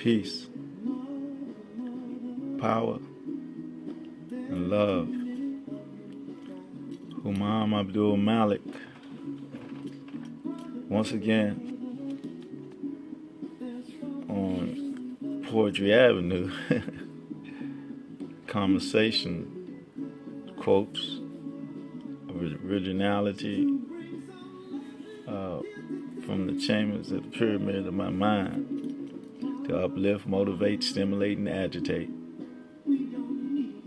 peace, power, and love. Humam Abdulmalik, once again on Poetry Avenue, conversation, quotes, originality, from the chambers of the pyramid of my mind to uplift, motivate, stimulate, and agitate.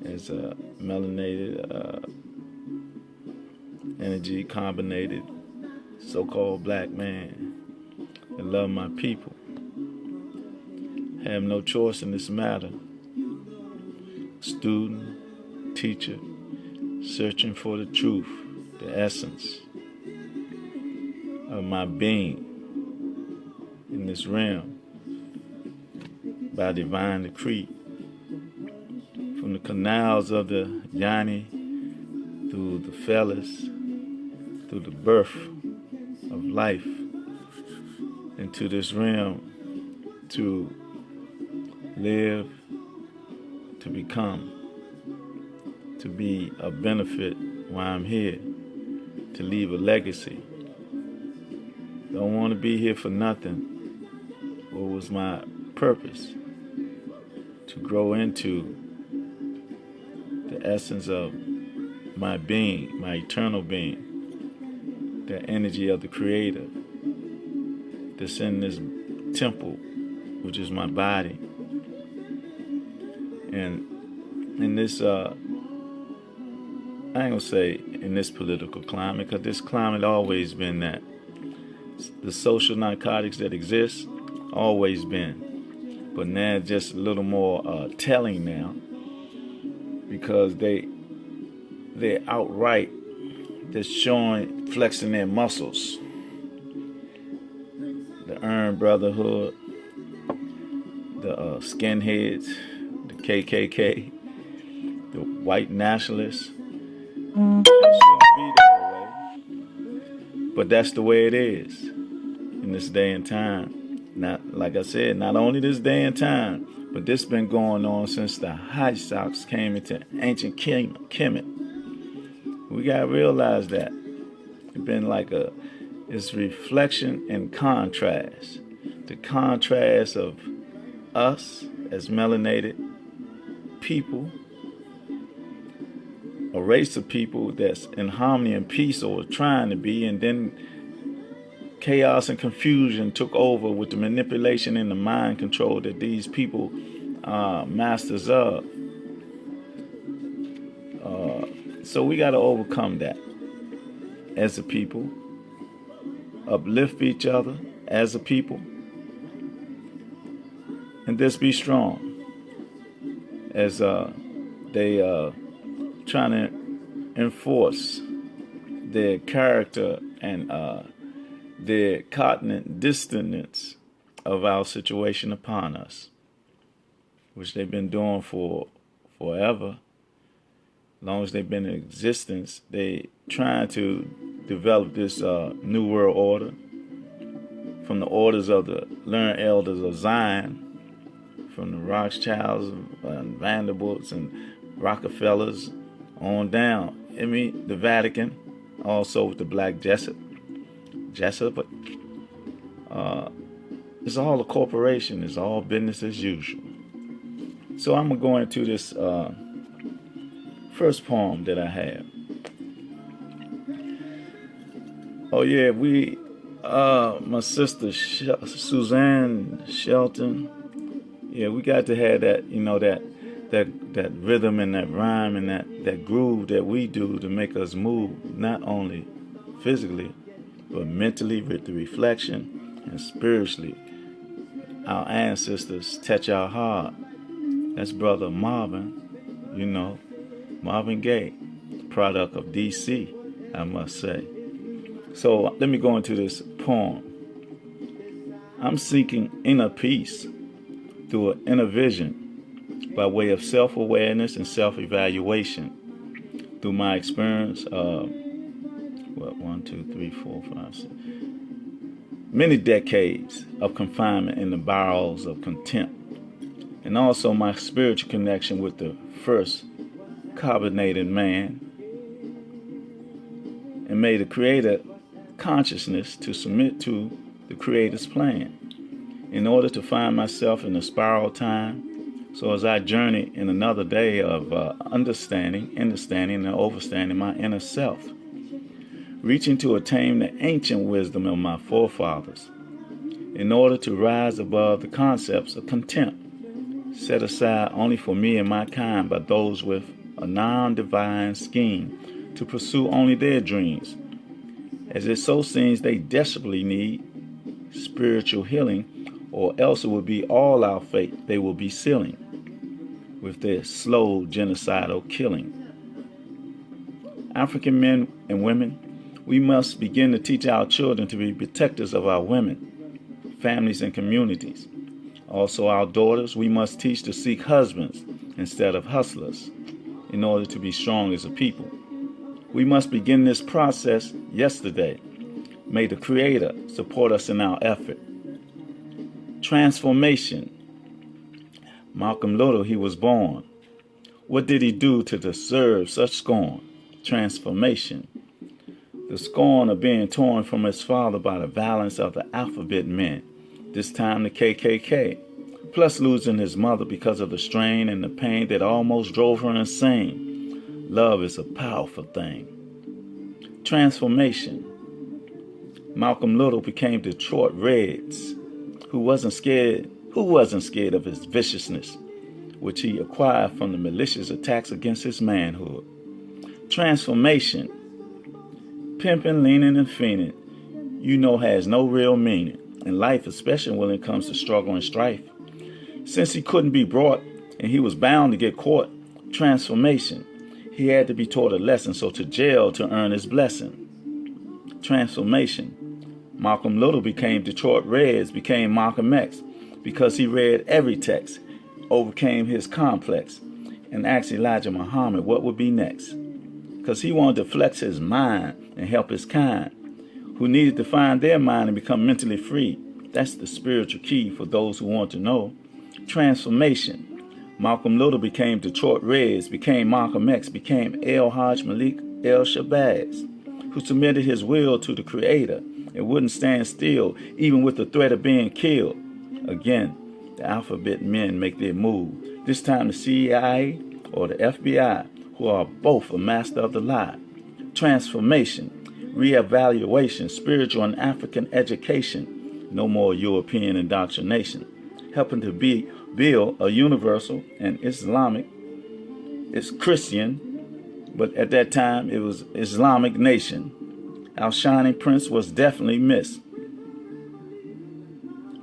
As a melanated, energy combinated, so-called black man that love my people. Have no choice in this matter. Student, teacher, searching for the truth, the essence of my being in this realm by divine decree. From the canals of the Yanni, through the fellas, through the birth of life into this realm to live, to become, to be a benefit while I'm here, to leave a legacy. Don't want to be here for nothing. What was my purpose? To grow into the essence of my being, my eternal being, the energy of the Creator that's in this temple, which is my body. And in this, I ain't gonna say in this political climate, because this climate always been that. The social narcotics that exist, always been. But now just a little more telling now, because they outright just showing, flexing their muscles. The Earned Brotherhood, the skinheads, the KKK, the white nationalists. It shouldn't be that way, but that's the way it is in this day and time. Not, like I said, not only this day and time, but this been going on since the Hyssopes came into ancient Kemet. We gotta realize that it's been like it's reflection and contrast. The contrast of us as melanated people, a race of people that's in harmony and peace, or trying to be, and then chaos and confusion took over with the manipulation and the mind control that these people are masters of. So we got to overcome that as a people, uplift each other as a people, and just be strong as they trying to enforce their character and their cognate dissonance of our situation upon us, which they've been doing for forever. As long as they've been in existence, they trying to develop this new world order from the orders of the learned elders of Zion, from the Rothschilds and Vanderbilts and Rockefellers on down. I mean, the Vatican, also with the Black Jesuit. It's all a corporation. It's all business as usual. So I'm going to go into this first poem that I have. Oh yeah, my sister Suzanne Shelton. Yeah, we got to have that, that rhythm and that rhyme and that groove that we do to make us move, not only physically, but mentally with the reflection and spiritually. Our ancestors touch our heart. That's Brother Marvin, Marvin Gaye, product of D.C., I must say. So let me go into this poem. I'm seeking inner peace through an inner vision by way of self-awareness and self-evaluation through my experience of, 1, 2, 3, 4, 5, 6, many decades of confinement in the barrels of contempt and also my spiritual connection with the first carbonated man, and may the Creator consciousness to submit to the Creator's plan in order to find myself in a spiral time. So as I journey in another day of understanding, and overstanding my inner self, reaching to attain the ancient wisdom of my forefathers, in order to rise above the concepts of contempt, set aside only for me and my kind by those with a non-divine scheme to pursue only their dreams, as it so seems they desperately need spiritual healing, or else it would be all our fate they will be sealing with their slow genocidal killing. African men and women, we must begin to teach our children to be protectors of our women, families, and communities. Also, our daughters, we must teach to seek husbands instead of hustlers in order to be strong as a people. We must begin this process yesterday. May the Creator support us in our effort. Transformation. Malcolm Little, he was born. What did he do to deserve such scorn? Transformation. The scorn of being torn from his father by the violence of the alphabet men, this time the KKK, plus losing his mother because of the strain and the pain that almost drove her insane. Love is a powerful thing. Transformation. Malcolm Little became Detroit Reds, who wasn't scared of his viciousness, which he acquired from the malicious attacks against his manhood. Transformation. Pimping, leaning, and fiending, has no real meaning in life, especially when it comes to struggle and strife. Since he couldn't be brought and he was bound to get caught, transformation, he had to be taught a lesson, so to jail to earn his blessing. Transformation. Malcolm Little became Detroit Reds, became Malcolm X, because he read every text, overcame his complex, and asked Elijah Muhammad what would be next. Because he wanted to flex his mind and help his kind, who needed to find their mind and become mentally free. That's the spiritual key for those who want to know. Transformation. Malcolm Little became Detroit Reds, became Malcolm X, became Malik Shabazz, who submitted his will to the Creator and wouldn't stand still, even with the threat of being killed. Again, the alphabet men make their move. This time the CIA or the FBI, who are both a master of the lie. Transformation, reevaluation, spiritual and African education, no more European indoctrination, helping to build a universal and Islamic, it's Christian, but at that time it was Islamic nation. Our shining prince was definitely missed,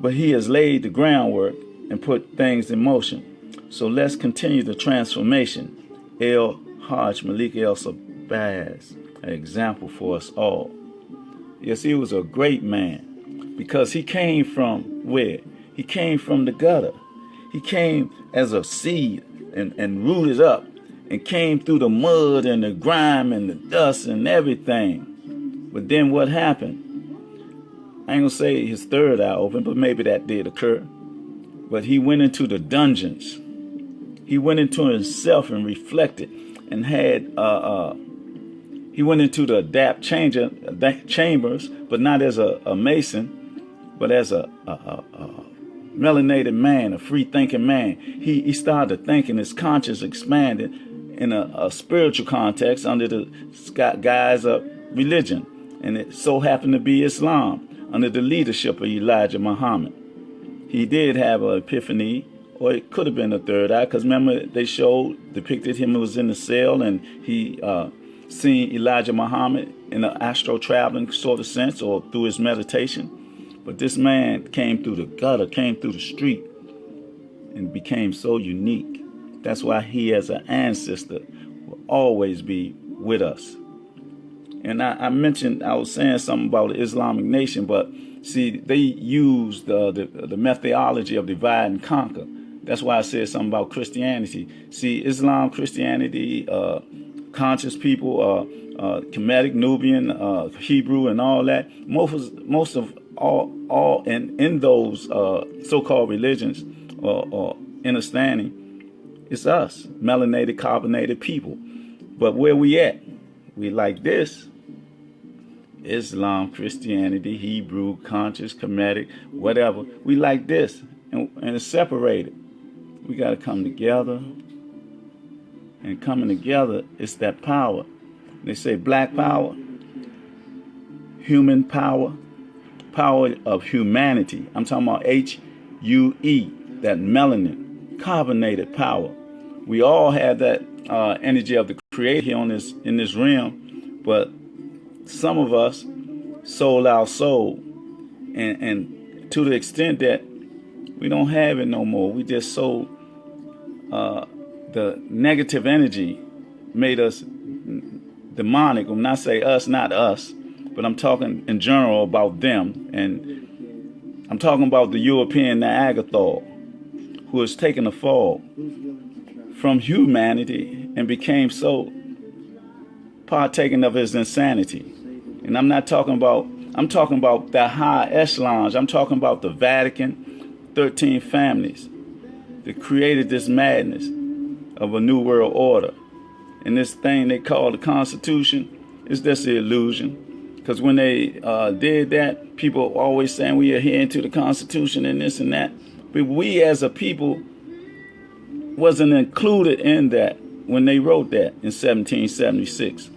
but he has laid the groundwork and put things in motion. So let's continue the transformation. Malik Shabazz, an example for us all. Yes, he was a great man because he came from where? He came from the gutter. He came as a seed and rooted up and came through the mud and the grime and the dust and everything. But then what happened? I ain't gonna say his third eye opened, but maybe that did occur. But he went into the dungeons. He went into himself and reflected and had he went into the chambers, but not as a mason, but as a melanated man, a free thinking man. He started thinking, his conscience expanded in a spiritual context under the guise of religion, and it so happened to be Islam under the leadership of Elijah Muhammad. He did have an epiphany, or it could have been a third eye, because remember they depicted him, who was in the cell, and he seen Elijah Muhammad in an astral traveling sort of sense, or through his meditation. But this man came through the gutter, came through the street, and became so unique. That's why he, as an ancestor, will always be with us. And I mentioned, I was saying something about the Islamic nation, but see, they used the methodology of divide and conquer. That's why I said something about Christianity. See, Islam, Christianity, conscious people, Kemetic, Nubian, Hebrew, and all that. Most of all in those so-called religions or understanding, it's us, melanated, carbonated people. But where we at? We like this. Islam, Christianity, Hebrew, conscious, Kemetic, whatever. We like this. And it's separated. We got to come together. And coming together is that power. They say black power, human power, power of humanity. I'm talking about HUE, that melanin, carbonated power. We all have that energy of the Creator here in this realm, but some of us sold our soul, and to the extent that we don't have it no more. We just sold the negative energy, made us demonic. When I say us, not us, but I'm talking in general about them, and I'm talking about the European Neanderthal, who has taken a fall from humanity and became so partaking of his insanity. And I'm talking about the high echelons. I'm talking about the Vatican, 13 families that created this madness of a new world order. And this thing they call the Constitution is just an illusion. Because when they did that, people always saying we adhere to the Constitution and this and that. But we as a people wasn't included in that when they wrote that in 1776.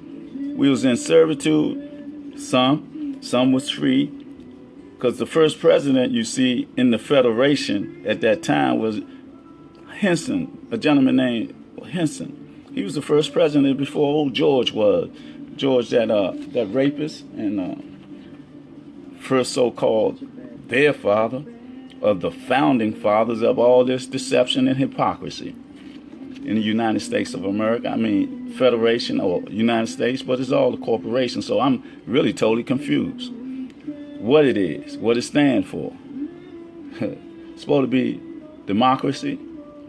We was in servitude, some was free, because the first president you see in the Federation at that time was Henson, a gentleman named Henson. He was the first president before old George was. George, that rapist and first so-called their father of the founding fathers of all this deception and hypocrisy in the United States of America. I mean, Federation or United States, but it's all a corporation. So I'm really totally confused. What it is, what it stands for. It's supposed to be democracy,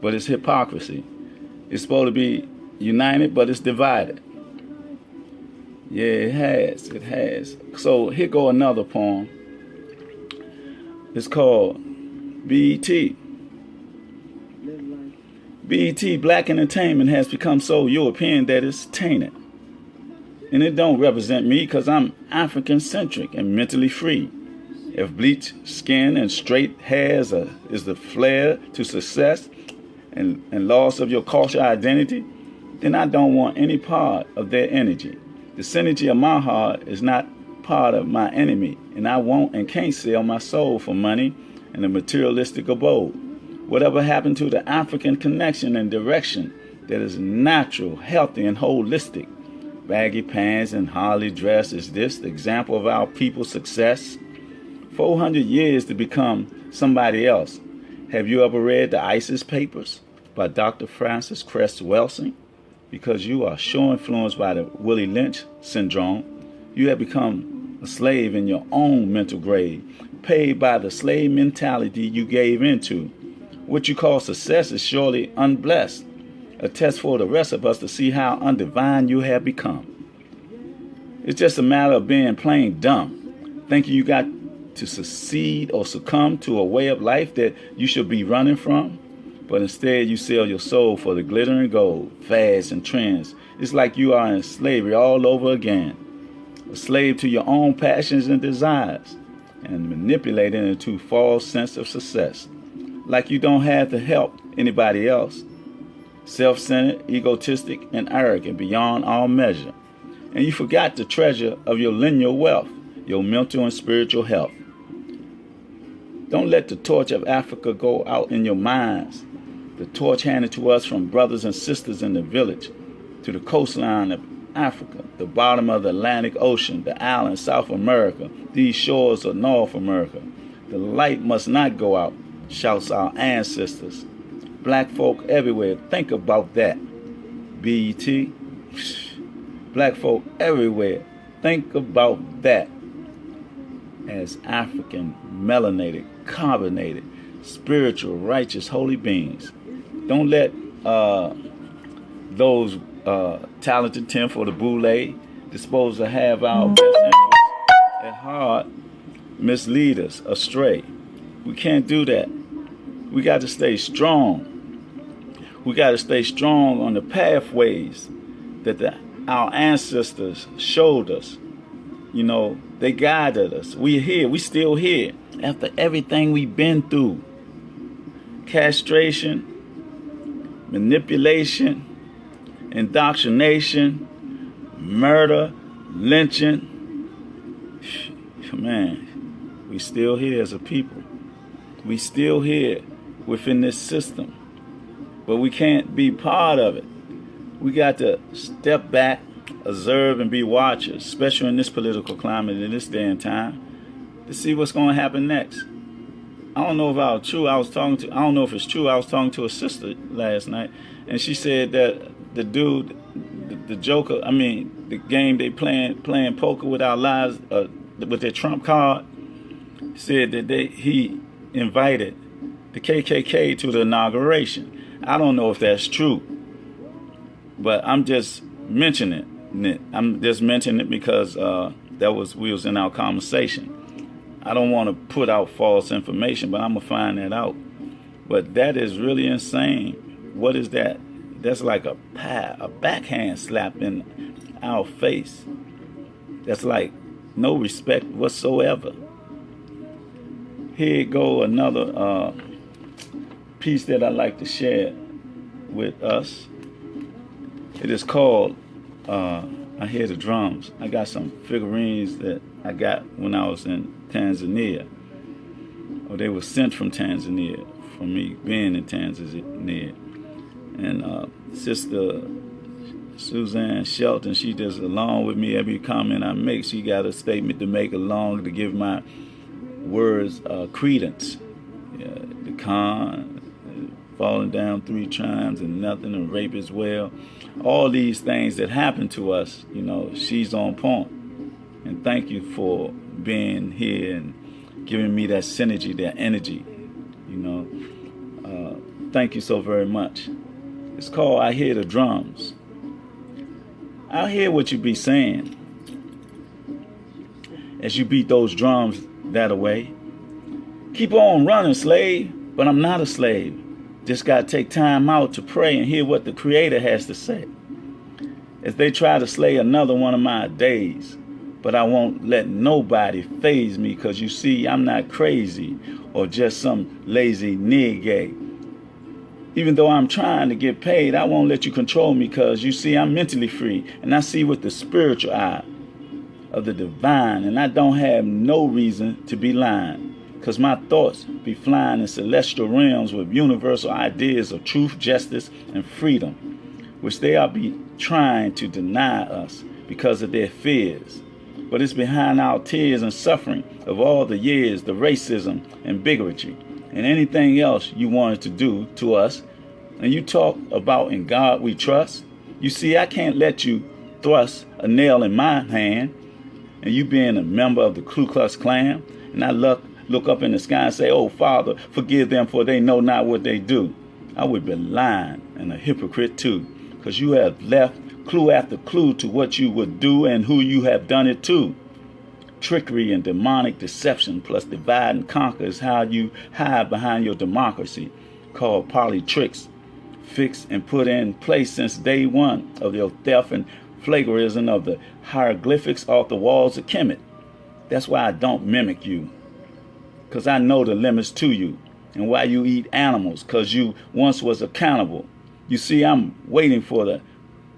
but it's hypocrisy. It's supposed to be united, but it's divided. Yeah, it has. It has. So here go another poem. It's called BET. BET, Black Entertainment, has become so European that it's tainted. And it don't represent me because I'm African-centric and mentally free. If bleached skin and straight hairs is the flair to success and loss of your cultural identity, then I don't want any part of their energy. The synergy of my heart is not part of my enemy, and I won't and can't sell my soul for money in a materialistic abode. Whatever happened to the African connection and direction that is natural, healthy, and holistic? Baggy pants and Harley dress, is this the example of our people's success? 400 years to become somebody else. Have you ever read the ISIS Papers by Dr. Francis Cress Welsing? Because you are so influenced by the Willie Lynch syndrome, you have become a slave in your own mental grave, paid by the slave mentality you gave into. What you call success is surely unblessed, a test for the rest of us to see how undivine you have become. It's just a matter of being plain dumb, thinking you got to succeed or succumb to a way of life that you should be running from. But instead you sell your soul for the glittering gold, fads and trends. It's like you are in slavery all over again. A slave to your own passions and desires, and manipulated into false sense of success. Like you don't have to help anybody else. Self-centered, egotistic, and arrogant beyond all measure. And you forgot the treasure of your lineal wealth, your mental and spiritual health. Don't let the torch of Africa go out in your minds. The torch handed to us from brothers and sisters in the village, to the coastline of Africa, the bottom of the Atlantic Ocean, the islands, South America, these shores of North America. The light must not go out, shouts our ancestors. Black folk everywhere, think about that. BET, black folk everywhere, think about that. As African, melanated, carbonated, spiritual, righteous, holy beings. Don't let those talented 10 for the boule disposed to have our best interests at heart mislead us astray. We can't do that. We got to stay strong We got to stay strong on the pathways that our ancestors showed us. You know, they guided us. We're here. We still here after everything we've been through. Castration, manipulation, indoctrination, murder, lynching. Man, we still here as a people. We still here within this system. But we can't be part of it. We got to step back, observe, and be watchers, especially in this political climate in this day and time, to see what's going to happen next. I don't know if I was true. I don't know if it's true. I was talking to a sister last night, and she said that the dude, the Joker, the game they playing poker with our lives, with their trump card, said that he invited the KKK to the inauguration. I don't know if that's true, but I'm just mentioning it. I'm just mentioning it because we was in our conversation. I don't want to put out false information, but I'm gonna find that out. But that is really insane. What is that? That's like a backhand slap in our face. That's like no respect whatsoever. Here go another piece that I like to share with us. It is called I Hear the Drums. I got some figurines that I got when I was in Tanzania. Or they were sent from Tanzania, from me being in Tanzania. And Sister Suzanne Shelton, she just along with me every comment I make. She got a statement to make along to give my words credence. The con, falling down 3 times and nothing, and rape as well. All these things that happen to us, she's on point. And thank you for being here and giving me that synergy, that energy. Thank you so very much. It's called I Hear the Drums. I hear what you be saying as you beat those drums that away. Keep on running, slave, but I'm not a slave. Just got to take time out to pray and hear what the Creator has to say. As they try to slay another one of my days, but I won't let nobody faze me, because you see, I'm not crazy or just some lazy nigga. Even though I'm trying to get paid, I won't let you control me, because you see, I'm mentally free and I see with the spiritual eye of the divine, and I don't have no reason to be lying, because my thoughts be flying in celestial realms with universal ideas of truth, justice, and freedom, which they are be trying to deny us because of their fears. But it's behind our tears and suffering of all the years, the racism and bigotry and anything else you wanted to do to us. And you talk about in God we trust. You see, I can't let you thrust a nail in my hand, and you being a member of the Ku Klux Klan, and I look up in the sky and say, "Oh, Father, forgive them, for they know not what they do." I would be lying and a hypocrite too, because you have left clue after clue to what you would do and who you have done it to. Trickery and demonic deception plus divide and conquer is how you hide behind your democracy, called politics, fixed and put in place since day one of your theft and flagrism of the hieroglyphics off the walls of Kemet. That's why I don't mimic you, because I know the limits to you, and why you eat animals, because you once was accountable. You see, I'm waiting for the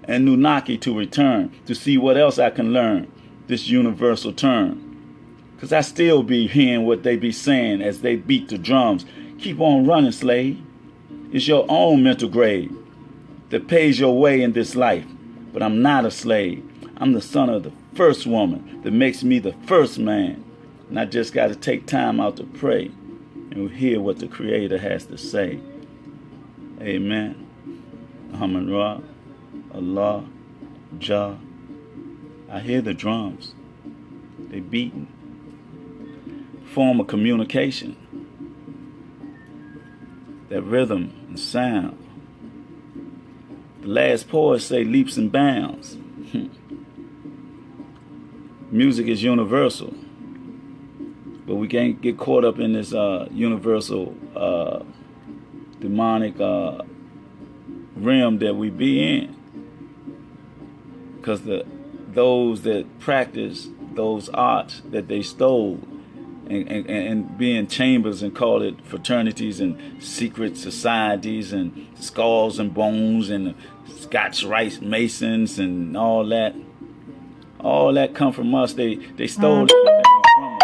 Anunnaki to return to see what else I can learn, this universal term. Because I still be hearing what they be saying as they beat the drums. Keep on running, slave. It's your own mental grave that pays your way in this life. But I'm not a slave. I'm the son of the first woman that makes me the first man. And I just got to take time out to pray and hear what the Creator has to say. Amen. Amen Ra, Allah, Jah. I hear the drums. They beating. Form of communication. That rhythm and sound. The last poet say leaps and bounds. Music is universal. But we can't get caught up in this universal demonic realm that we be in. Because those that practice those arts that they stole and be in chambers and call it fraternities and secret societies and skulls and bones and Scotch Rite Masons and all that come from us. They stole everything from us,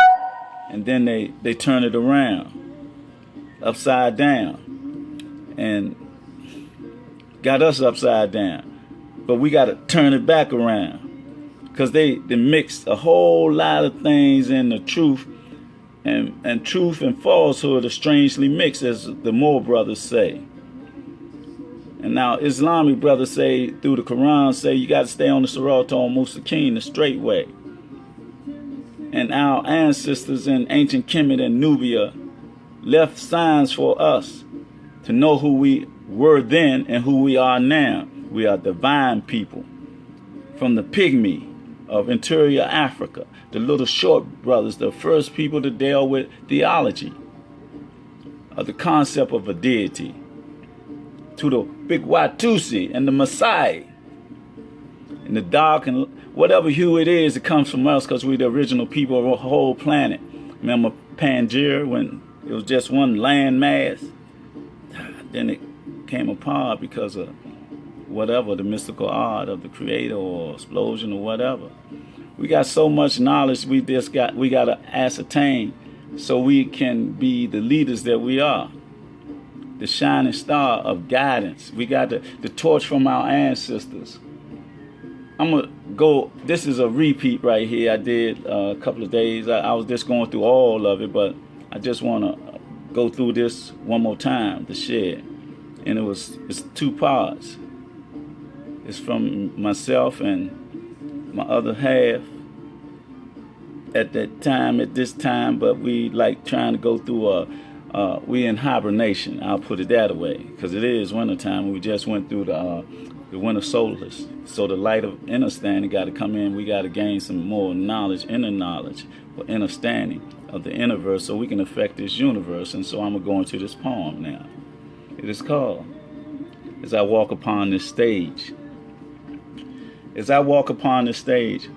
and then they turn it around upside down and got us upside down. But we got to turn it back around, because they mixed a whole lot of things in the truth, and truth and falsehood are strangely mixed, as the Moor brothers say. And now Islamic brothers say, through the Quran, say you got to stay on the Siratal Mustaqim, the straight way. And our ancestors in ancient Kemet and Nubia left signs for us to know who we were then and who we are now. We are divine people from the pygmy of interior Africa, the little short brothers, the first people to deal with theology of the concept of a deity, to the big Watusi and the Maasai and the dark and whatever hue it is, it comes from us, because we're the original people of a whole planet. Remember Pangaea, when it was just one land mass? Then it came apart because of whatever, the mystical art of the creator or explosion or whatever. We got so much knowledge we got to ascertain so we can be the leaders that we are. The shining star of guidance. We got the torch from our ancestors. I'm going to go, this is a repeat right here. I did a couple of days. I was just going through all of it, but I just want to go through this one more time to share. And it's 2 parts. It's from myself and my other half at this time, but we like trying to go through we in hibernation. I'll put it that way, because it is wintertime. We just went through the winter solstice. So the light of understanding got to come in. We got to gain some more knowledge, inner knowledge, or understanding of the universe, so we can affect this universe. And so I'm going to go into this poem now. It is called, As I Walk Upon This Stage. As I walk upon this stage,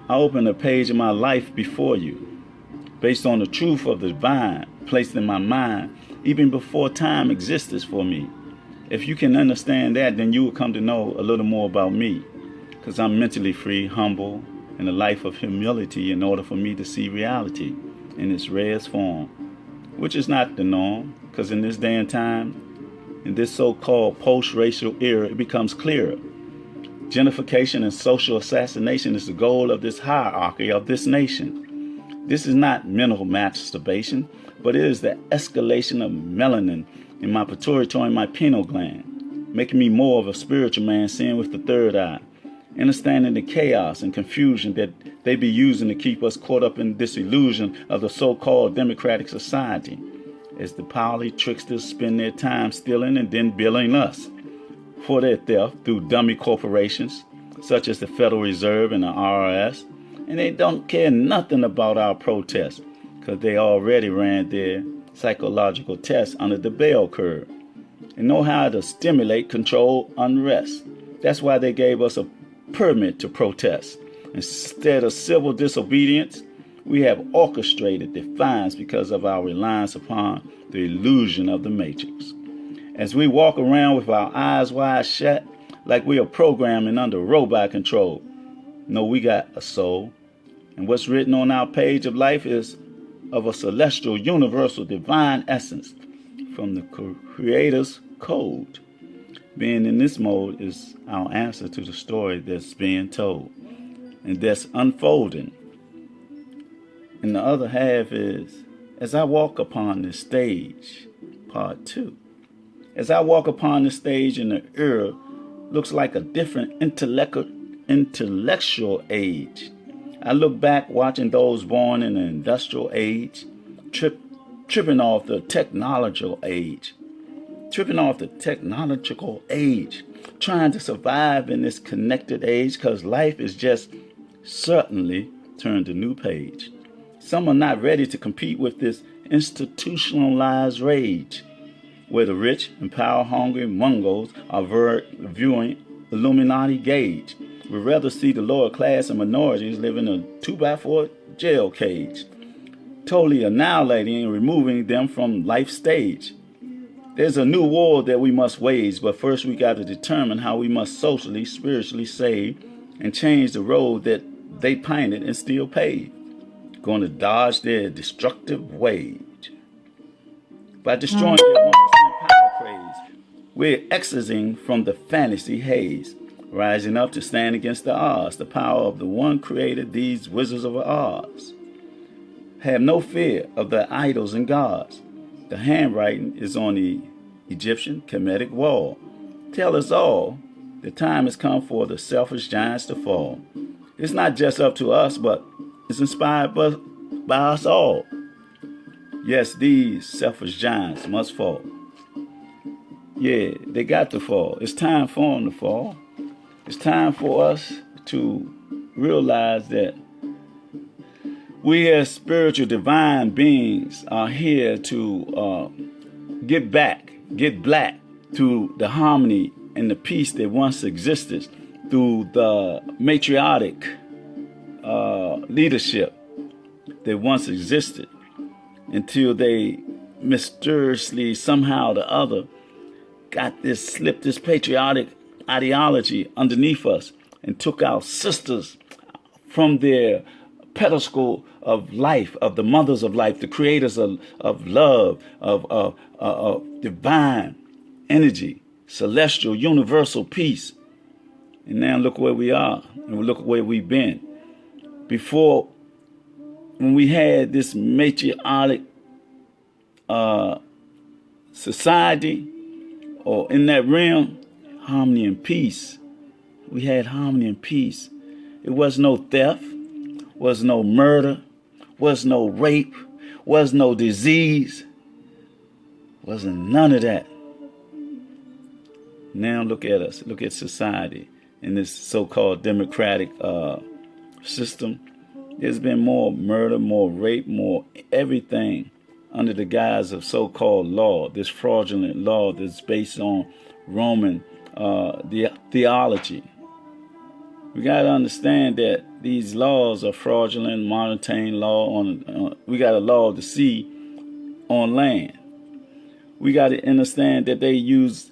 I open a page of my life before you, based on the truth of the divine placed in my mind, even before time existed for me. If you can understand that, then you will come to know a little more about me, because I'm mentally free, humble, and a life of humility in order for me to see reality in its rarest form, which is not the norm, because in this day and time, in this so-called post-racial era, it becomes clearer. Gentrification and social assassination is the goal of this hierarchy of this nation. This is not mental masturbation, but it is the escalation of melanin in my pituitary and my pineal gland, making me more of a spiritual man, seeing with the third eye, understanding the chaos and confusion that they be using to keep us caught up in this illusion of the so-called democratic society, as the powerful tricksters spend their time stealing and then billing us for their theft through dummy corporations such as the Federal Reserve and the IRS. And they don't care nothing about our protests, because they already ran their psychological tests under the bell curve and know how to stimulate, control unrest. That's why they gave us a permit to protest. Instead of civil disobedience, we have orchestrated defiance because of our reliance upon the illusion of the matrix. As we walk around with our eyes wide shut, like we are programming under robot control, no, we got a soul. And what's written on our page of life is of a celestial, universal, divine essence from the Creator's code. Being in this mode is our answer to the story that's being told and that's unfolding. And the other half is, as I walk upon this stage, part 2. As I walk upon the stage in the era, looks like a different intellectual age. I look back watching those born in the industrial age, tripping off the technological age, trying to survive in this connected age, because life is just certainly turned a new page. Some are not ready to compete with this institutionalized rage. where the rich and power-hungry Mongols are viewing Illuminati gauge. We'd rather see the lower class and minorities live in a 2x4 jail cage, totally annihilating and removing them from life stage. There's a new war that we must wage, but first we got to determine how we must socially, spiritually save and change the road that they painted and still pave. Going to dodge their destructive wage. By destroying their 1% power craze, we're exiting from the fantasy haze, rising up to stand against the odds. The power of the one created these wizards of Oz. Have no fear of the idols and gods. The handwriting is on the Egyptian Kemetic wall. Tell us all, the time has come for the selfish giants to fall. It's not just up to us, but it's inspired by us all. Yes, these selfish giants must fall. Yeah, they got to fall. It's time for them to fall. It's time for us to realize that we as spiritual divine beings are here to get black to the harmony and the peace that once existed through the matriarchic leadership that once existed until they mysteriously somehow or the other slipped this patriotic ideology underneath us and took our sisters from their pedestal of life, of the mothers of life, the creators of love, of divine energy, celestial, universal peace. And now look where we are, and look where we've been. Before, when we had this matriarchic society, or in that realm, harmony and peace. We had harmony and peace. It was no theft, was no murder, was no rape, was no disease, wasn't none of that. Now look at us, look at society in this so-called democratic system. There's been more murder, more rape, more everything under the guise of so-called law, this fraudulent law that's based on Roman theology. We got to understand that these laws are fraudulent, monotone law. We got a law of the sea on land. We got to understand that they use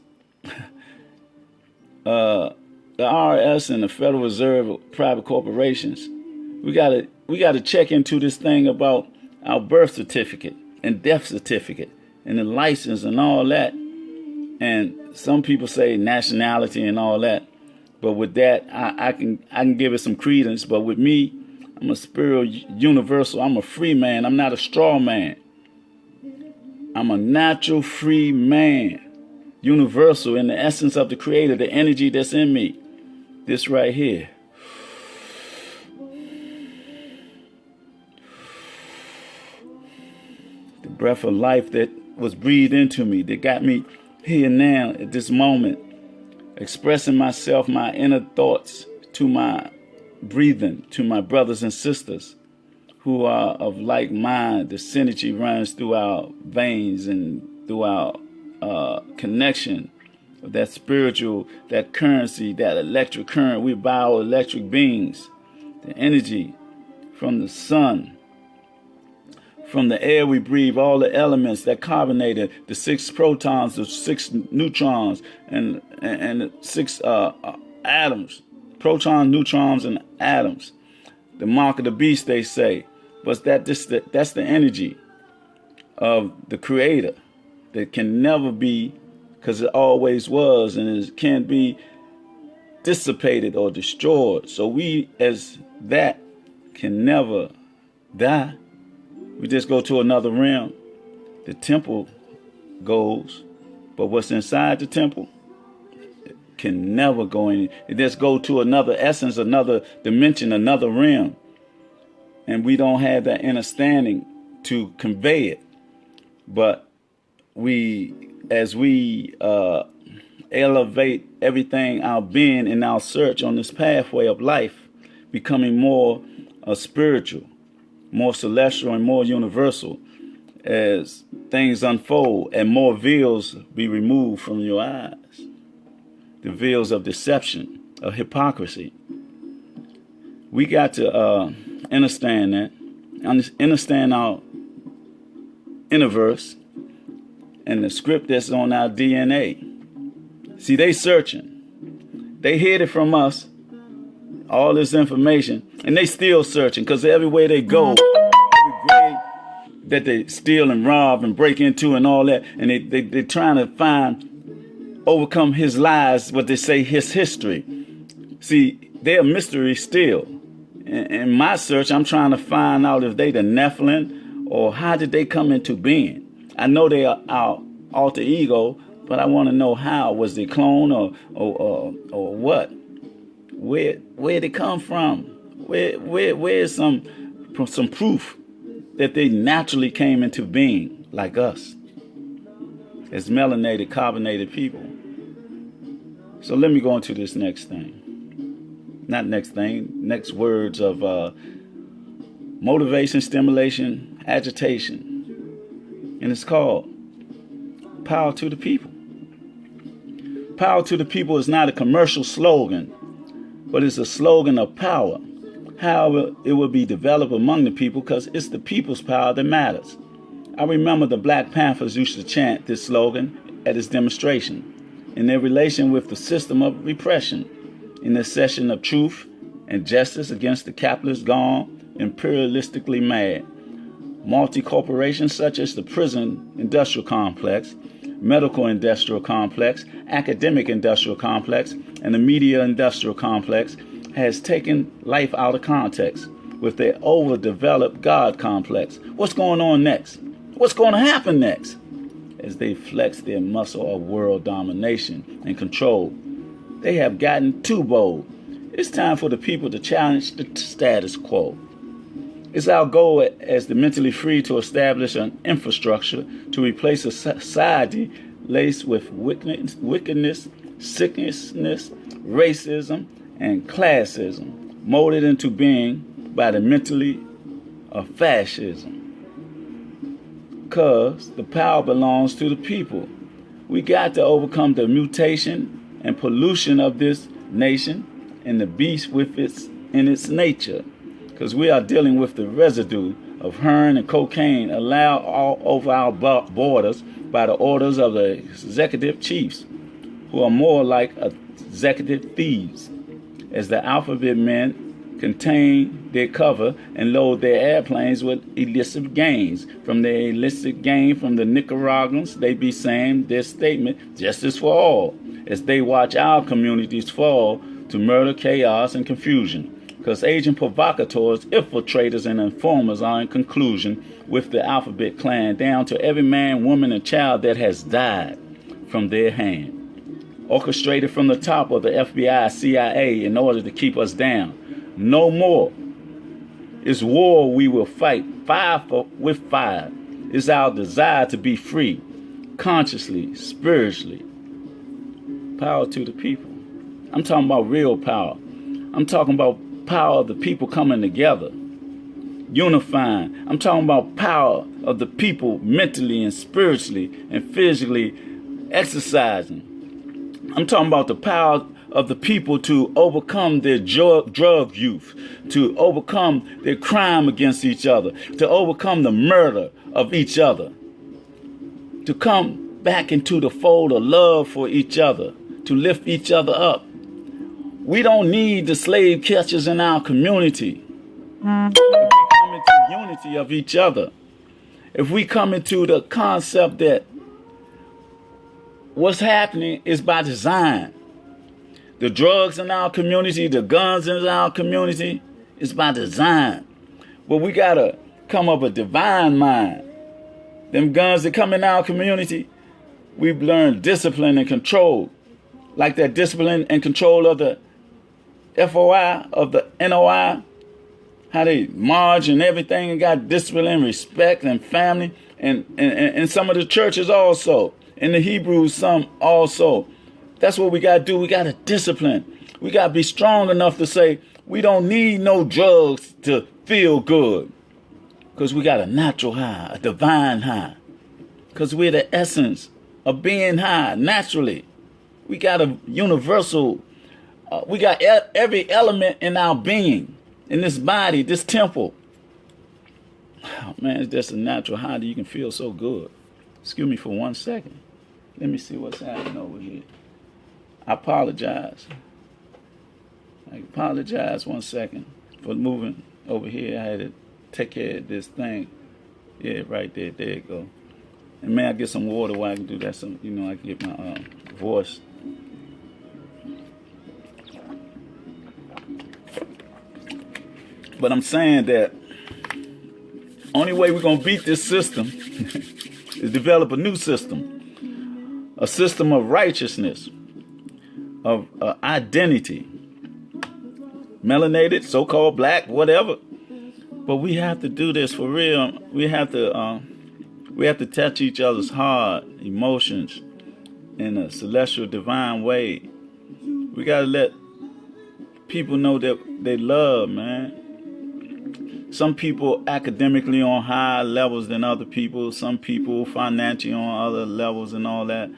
the IRS and the Federal Reserve of private corporations. We got to check into this thing about our birth certificate and death certificate and the license and all that. And some people say nationality and all that. But with that, I can give it some credence. But with me, I'm a spiritual universal. I'm a free man. I'm not a straw man. I'm a natural free man. Universal in the essence of the creator, the energy that's in me. This right here. The breath of life that was breathed into me, that got me here now at this moment. Expressing myself, my inner thoughts to my breathing, to my brothers and sisters who are of like mind. The synergy runs through our veins and through our connection, that spiritual, that currency, that electric current. We're bioelectric beings. The energy from the sun, from the air we breathe, all the elements that carbonated, the 6 protons, the 6 neutrons, and the 6 atoms, protons, neutrons, and atoms. The mark of the beast, they say. But that's the energy of the creator that can never be, because it always was, and it can't be dissipated or destroyed. So we as that can never die. We just go to another realm. The temple goes, but what's inside the temple can never go in. It just go to another essence, another dimension, another realm. And we don't have that understanding to convey it. But as we elevate everything, our being and our search on this pathway of life, becoming more spiritual, more celestial and more universal, as things unfold and more veils be removed from your eyes. The veils of deception, of hypocrisy. We got to understand that, understand our universe and the script that's on our DNA. See, they searching. They hid it from us, all this information, and they still searching, because everywhere they go, every grave that they steal and rob and break into and all that, and they trying to overcome his lies, what they say, his history. See, they're a mystery still. In my search, I'm trying to find out if they the Nephilim, or how did they come into being. I know they are our alter ego, but I want to know how. Was they clone or what? Where they come from? Where's some proof that they naturally came into being like us as melanated, carbonated people? So let me go into this next thing. Not next thing, next words of motivation, stimulation, agitation. And it's called power to the people. Power to the people is not a commercial slogan, but it's a slogan of power. However, it will be developed among the people because it's the people's power that matters. I remember the Black Panthers used to chant this slogan at its demonstration in their relation with the system of repression, in the session of truth and justice against the capitalist gone imperialistically mad. Multi-corporations such as the prison industrial complex, medical industrial complex, academic industrial complex, and the media industrial complex has taken life out of context with their overdeveloped God complex. What's going on next? What's going to happen next? As they flex their muscle of world domination and control, they have gotten too bold. It's time for the people to challenge the status quo. It's our goal as the mentally free to establish an infrastructure to replace a society laced with wickedness, sickness, racism, and classism, molded into being by the mentally of fascism. Because the power belongs to the people. We got to overcome the mutation and pollution of this nation and the beast with in its nature. Because we are dealing with the residue of heroin and cocaine allowed all over our borders by the orders of the executive chiefs, who are more like executive thieves, as the alphabet men contain their cover and load their airplanes with illicit gains. From their illicit gain from the Nicaraguans, they be saying their statement, justice for all, as they watch our communities fall to murder, chaos, and confusion. Because agent provocateurs, infiltrators, and informers are in conclusion with the alphabet clan, down to every man, woman, and child that has died from their hand. Orchestrated from the top of the FBI, CIA, in order to keep us down. No more. It's war we will fight, fire with fire. It's our desire to be free, consciously, spiritually. Power to the people. I'm talking about real power. I'm talking about power of the people coming together, unifying. I'm talking about power of the people mentally and spiritually and physically exercising. I'm talking about the power of the people to overcome their drug use, to overcome their crime against each other, to overcome the murder of each other, to come back into the fold of love for each other, to lift each other up. We don't need the slave catchers in our community. If we come into unity of each other, if we come into the concept that what's happening is by design. The drugs in our community, the guns in our community, is by design. But we got to come up with a divine mind. Them guns that come in our community, we've learned discipline and control. Like that discipline and control of the FOI, of the NOI, how they march and everything, and got discipline and respect and family, and some of the churches also. In the Hebrews, some also. That's what we got to do. We got to discipline. We got to be strong enough to say, we don't need no drugs to feel good. Because we got a natural high, a divine high. because we're the essence of being high naturally. We got a universal, we got every element in our being, in this body, this temple. Oh, man, it's just a natural high that you can feel so good. Excuse me for 1 second. Let me see what's happening over here. I apologize. 1 second for moving over here. I had to take care of this thing. Yeah, right there. There you go. And may I get some water while I can do that? So, I can get my voice. But I'm saying that only way we're going to beat this system is develop a new system. A system of righteousness, of identity. Melanated, so-called black, whatever. But we have to do this for real. We have to touch each other's heart, emotions in a celestial divine way. We got to let people know that they love, man. Some people academically on higher levels than other people. Some people financially on other levels and all that.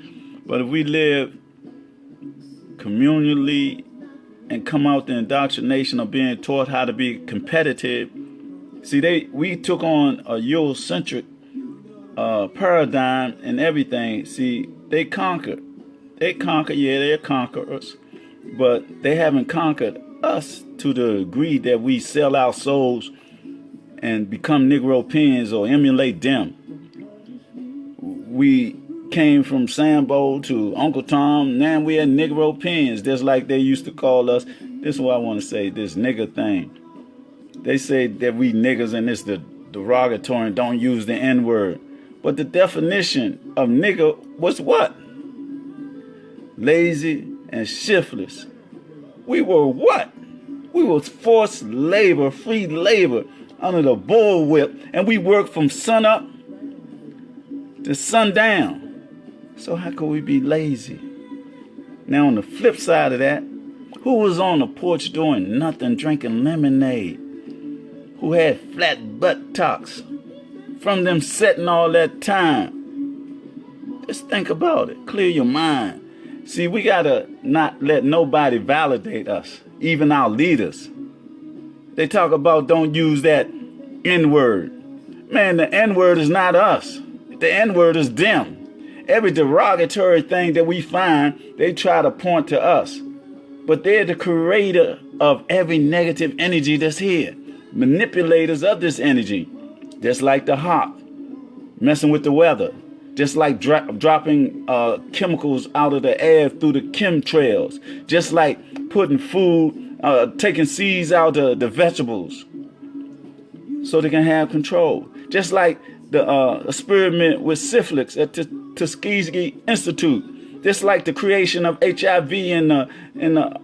But if we live communally and come out the indoctrination of being taught how to be competitive. See, we took on a Eurocentric paradigm and everything. See, they conquered. Yeah, they're conquerors. But they haven't conquered us to the degree that we sell our souls and become Negropeans or emulate them. We came from Sambo to Uncle Tom. Now we are Negropeans, just like they used to call us. This is what I want to say, this nigger thing. They say that we niggers and it's the derogatory and don't use the N-word. But the definition of nigger was what? Lazy and shiftless. We were what? We was forced labor, free labor under the bullwhip, and we worked from sun up to sundown. So how could we be lazy? Now on the flip side of that, who was on the porch doing nothing, drinking lemonade? Who had flat buttocks from them setting all that time? Just think about it. Clear your mind. See, we gotta not let nobody validate us, even our leaders. They talk about don't use that N-word. Man, the N-word is not us. The N-word is them. Every derogatory thing that we find, they try to point to us. But they're the creator of every negative energy that's here. Manipulators of this energy. Just like the hawk, messing with the weather. Just like dropping chemicals out of the air through the chemtrails. Just like putting food, taking seeds out of the vegetables so they can have control. Just like the experiment with syphilis at the Tuskegee Institute. Just like the creation of HIV in the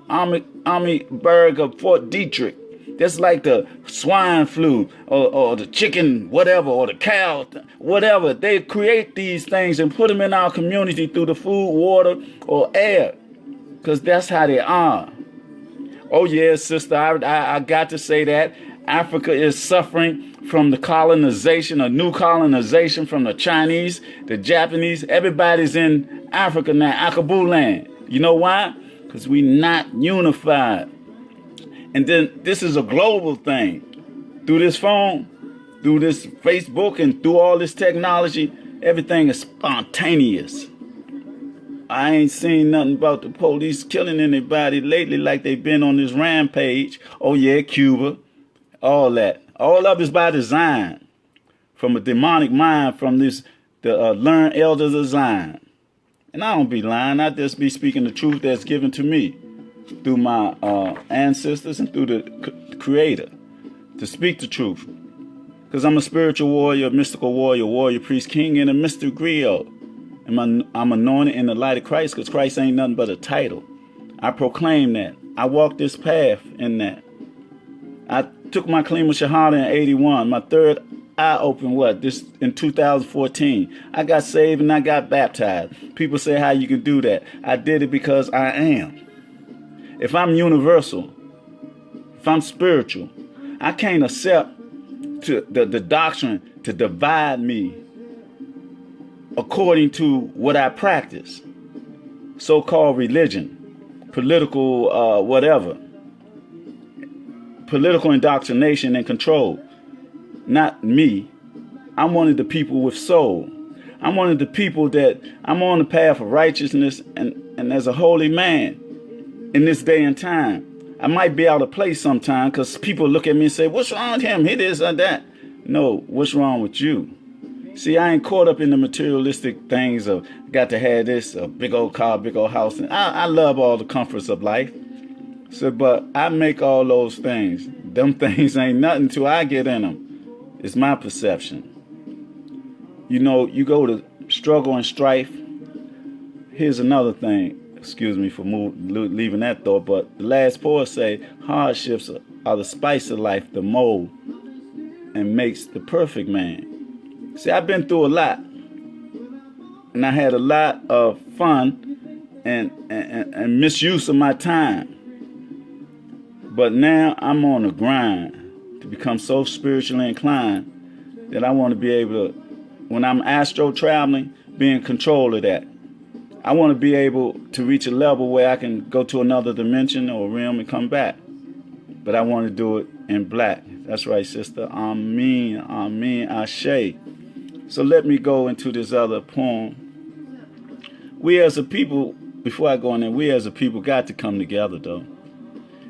Armyberg of Fort Detrick. Just like the swine flu or the chicken, whatever, or the cow, whatever. They create these things and put them in our community through the food, water, or air. Because that's how they are. Oh, yeah, sister, I got to say that. Africa is suffering from the colonization, a new colonization from the Chinese, the Japanese. Everybody's in Africa now, Akabu land. You know why? Because we're not unified. And then this is a global thing. Through this phone, through this Facebook, and through all this technology, everything is spontaneous. I ain't seen nothing about the police killing anybody lately like they've been on this rampage. Oh yeah, Cuba, all that. All of it's by design. From a demonic mind, from the learned elders of Zion. And I don't be lying, I just be speaking the truth that's given to me through my ancestors and through the Creator, to speak the truth. Because I'm a spiritual warrior, mystical warrior, warrior priest, king, and a Mr. Griot. And I'm anointed in the light of Christ, because Christ ain't nothing but a title. I proclaim that. I walk this path in that. I took my Kalima Shahada in 81. My third eye opened in 2014. I got saved and I got baptized. People say how you can do that. I did it because I am. If I'm universal, if I'm spiritual, I can't accept the doctrine to divide me according to what I practice, so-called religion, political whatever, political indoctrination and control. Not me. I'm one of the people with soul. I'm one of the people that I'm on the path of righteousness, and as a holy man in this day and time. I might be out of place sometime because people look at me and say, what's wrong with him? He this or that. No, what's wrong with you? See, I ain't caught up in the materialistic things of got to have this, a big old car, big old house. And I love all the comforts of life. So, but I make all those things. Them things ain't nothing till I get in them. It's my perception. You know, you go to struggle and strife. Here's another thing. Excuse me for leaving that thought, but the last poet say, hardships are the spice of life, the mold, and makes the perfect man. See, I've been through a lot, and I had a lot of fun and misuse of my time. But now I'm on the grind to become so spiritually inclined that I want to be able to, when I'm astro traveling, be in control of that. I want to be able to reach a level where I can go to another dimension or realm and come back. But I want to do it in black. That's right, sister. Amen, amen, ashe. So let me go into this other poem. We as a people, before I go in there, we as a people got to come together, though.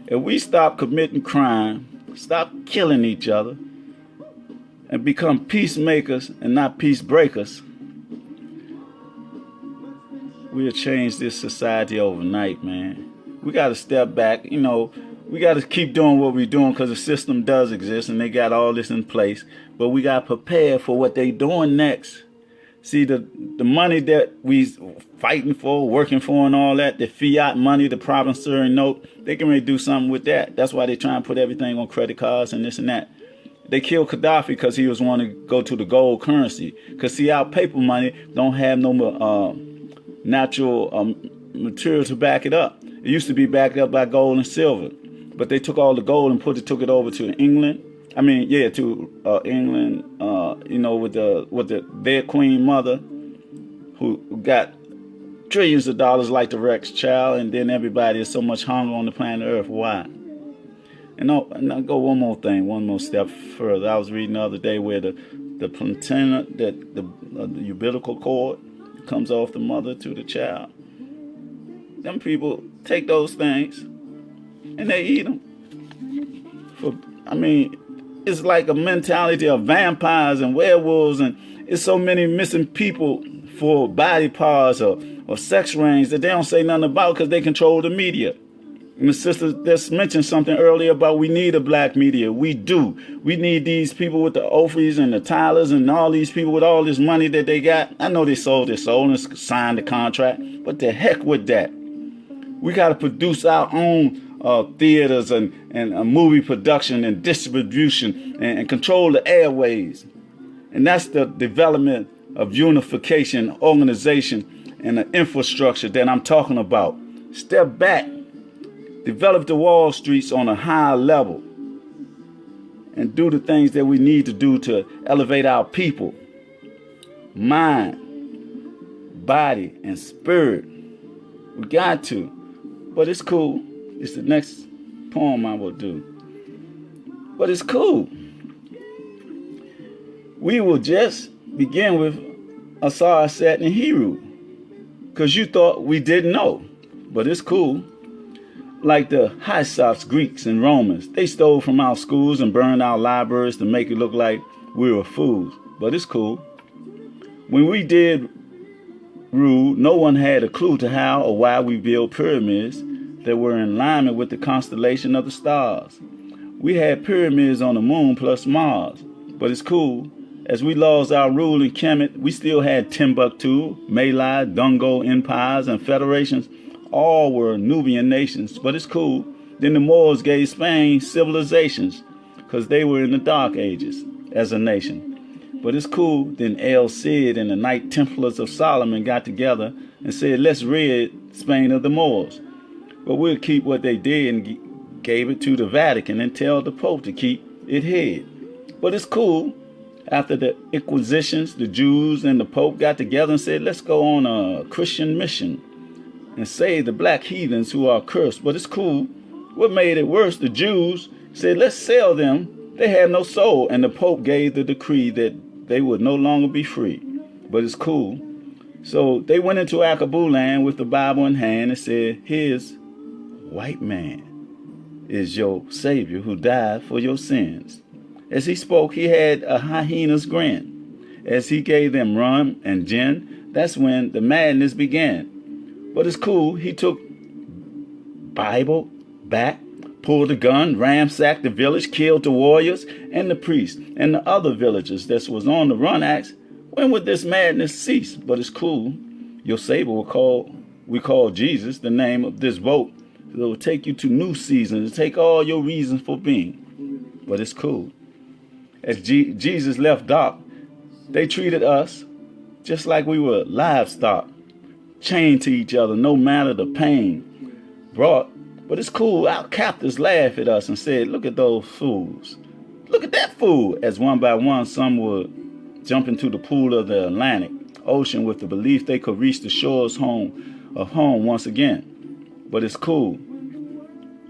If we stop committing crime, stop killing each other, and become peacemakers and not peace breakers, we'll change this society overnight, man. We got to step back. You know, we got to keep doing what we're doing because the system does exist and they got all this in place. But we got to prepare for what they doing next. See, the money that we fighting for, working for and all that, the fiat money, the promissory note, they can really do something with that. That's why they try and put everything on credit cards and this and that. They killed Gaddafi because he was wanting to go to the gold currency. Because, see, our paper money don't have no natural material to back it up. It used to be backed up by gold and silver, but they took all the gold and took it over to England. I mean, yeah, to England. You know, with their queen mother, who got trillions of dollars like the Rex child, and then everybody is so much hunger on the planet Earth. Why? And I'll go one more step further. I was reading the other day where the placenta, that the umbilical cord comes off the mother to the child. Them people take those things and they eat them. It's like a mentality of vampires and werewolves, and it's so many missing people for body parts or sex range that they don't say nothing about because they control the media. And the sister just mentioned something earlier about we need a black media. We do. We need these people with the Ophis and the Tylers and all these people with all this money that they got. I know they sold their soul and signed the contract, but the heck with that. We got to produce our own theaters and movie production and distribution and control the airways. And that's the development of unification, organization, and the infrastructure that I'm talking about. Step back. Develop the Wall Streets on a higher level and do the things that we need to do to elevate our people, mind, body, and spirit. We got to. But it's cool. It's the next poem I will do. But it's cool. We will just begin with Asar, Sat, and Heru. Because you thought we didn't know. But it's cool. Like the Hyksos, Greeks, and Romans, they stole from our schools and burned our libraries to make it look like we were fools. But it's cool. When we did rule, no one had a clue to how or why we built pyramids that were in alignment with the constellation of the stars. We had pyramids on the moon plus Mars. But it's cool. As we lost our rule in Kemet, we still had Timbuktu, Malay, Dongo empires, and federations. All were Nubian nations, but it's cool. Then the Moors gave Spain civilizations because they were in the Dark Ages as a nation. But it's cool. Then El Cid and the Knight Templars of Solomon got together and said, let's rid Spain of the Moors. But we'll keep what they did and gave it to the Vatican and tell the Pope to keep it hid. But it's cool. After the Inquisitions, the Jews and the Pope got together and said, let's go on a Christian mission and save the black heathens who are cursed. But it's cool. What made it worse, the Jews said, let's sell them. They had no soul. And the Pope gave the decree that they would no longer be free. But it's cool. So they went into Akaboo land with the Bible in hand and said, here's white man is your savior who died for your sins. As he spoke, he had a hyena's grin. As he gave them rum and gin, that's when the madness began. But it's cool. He took Bible back, pulled a gun, ransacked the village, killed the warriors and the priests and the other villagers that was on the run. Asked, when would this madness cease? But it's cool. Your savior we call Jesus, the name of this boat. It will take you to new seasons, take all your reasons for being. But it's cool. As Jesus left dock, they treated us just like we were livestock, chained to each other, no matter the pain brought. But it's cool. Our captors laughed at us and said, look at those fools. Look at that fool. As one by one, some would jump into the pool of the Atlantic Ocean with the belief they could reach the shores of home once again. But it's cool.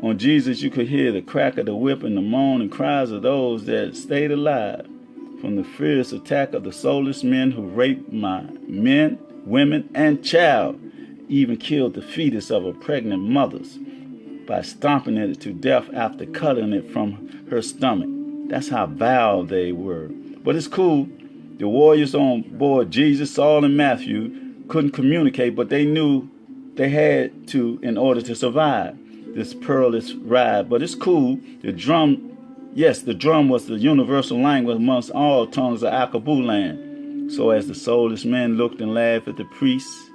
On Jesus, you could hear the crack of the whip and the moan and cries of those that stayed alive from the fierce attack of the soulless men who raped my men, women, and child, even killed the fetus of a pregnant mother's by stomping it to death after cutting it from her stomach. That's how vile they were. But it's cool. The warriors on board Jesus, Saul, and Matthew couldn't communicate, but they knew they had to in order to survive this perilous ride. But it's cool. The drum was the universal language amongst all tongues of Akaboo land. So as the soulless men looked and laughed at the priests,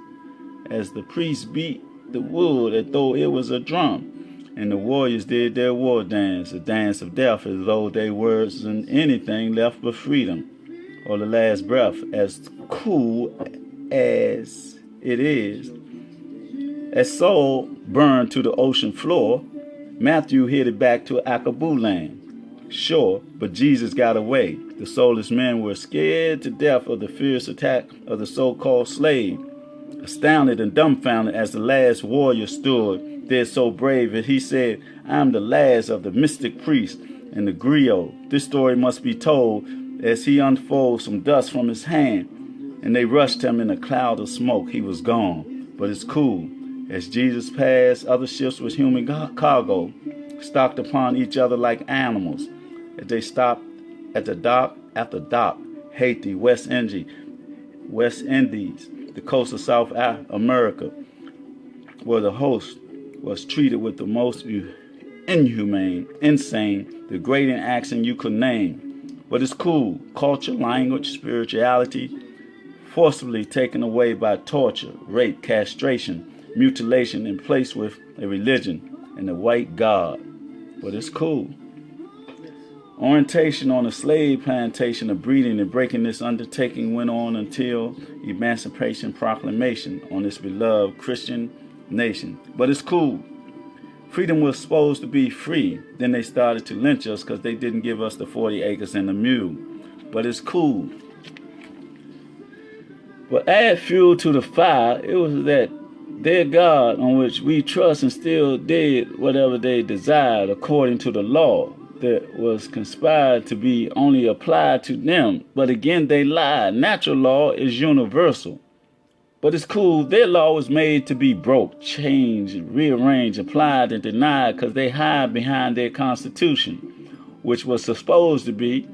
as the priests beat the wood as though it was a drum, and the warriors did their war dance, a dance of death, as though they wasn't anything left but freedom, or the last breath. As cool as it is, as soul burned to the ocean floor, Matthew headed back to Akaboo land. Sure, but Jesus got away. The soulless men were scared to death of the fierce attack of the so-called slave, astounded and dumbfounded as the last warrior stood there so brave that he said, I am the last of the mystic priest and the griot. This story must be told as he unfolds some dust from his hand, and they rushed him in a cloud of smoke. He was gone. But it's cool. As Jesus passed, other ships with human cargo stalked upon each other like animals. As they stopped at the dock after dock, Haiti, West Indies, the coast of South America, where the host was treated with the most inhumane, insane, degrading accent you could name. But it's cool. Culture, language, spirituality, forcibly taken away by torture, rape, castration, mutilation, and placed with a religion and a white god. But it's cool. Orientation on a slave plantation of breeding and breaking this undertaking went on until Emancipation Proclamation on this beloved Christian nation. But it's cool. Freedom was supposed to be free. Then they started to lynch us because they didn't give us the 40 acres and the mule. But it's cool. But add fuel to the fire, it was that their God on which we trust and still did whatever they desired according to the law that was conspired to be only applied to them. But again, they lied. Natural law is universal. But it's cool. Their law was made to be broke, changed, rearranged, applied, and denied because they hide behind their constitution, which was supposed to be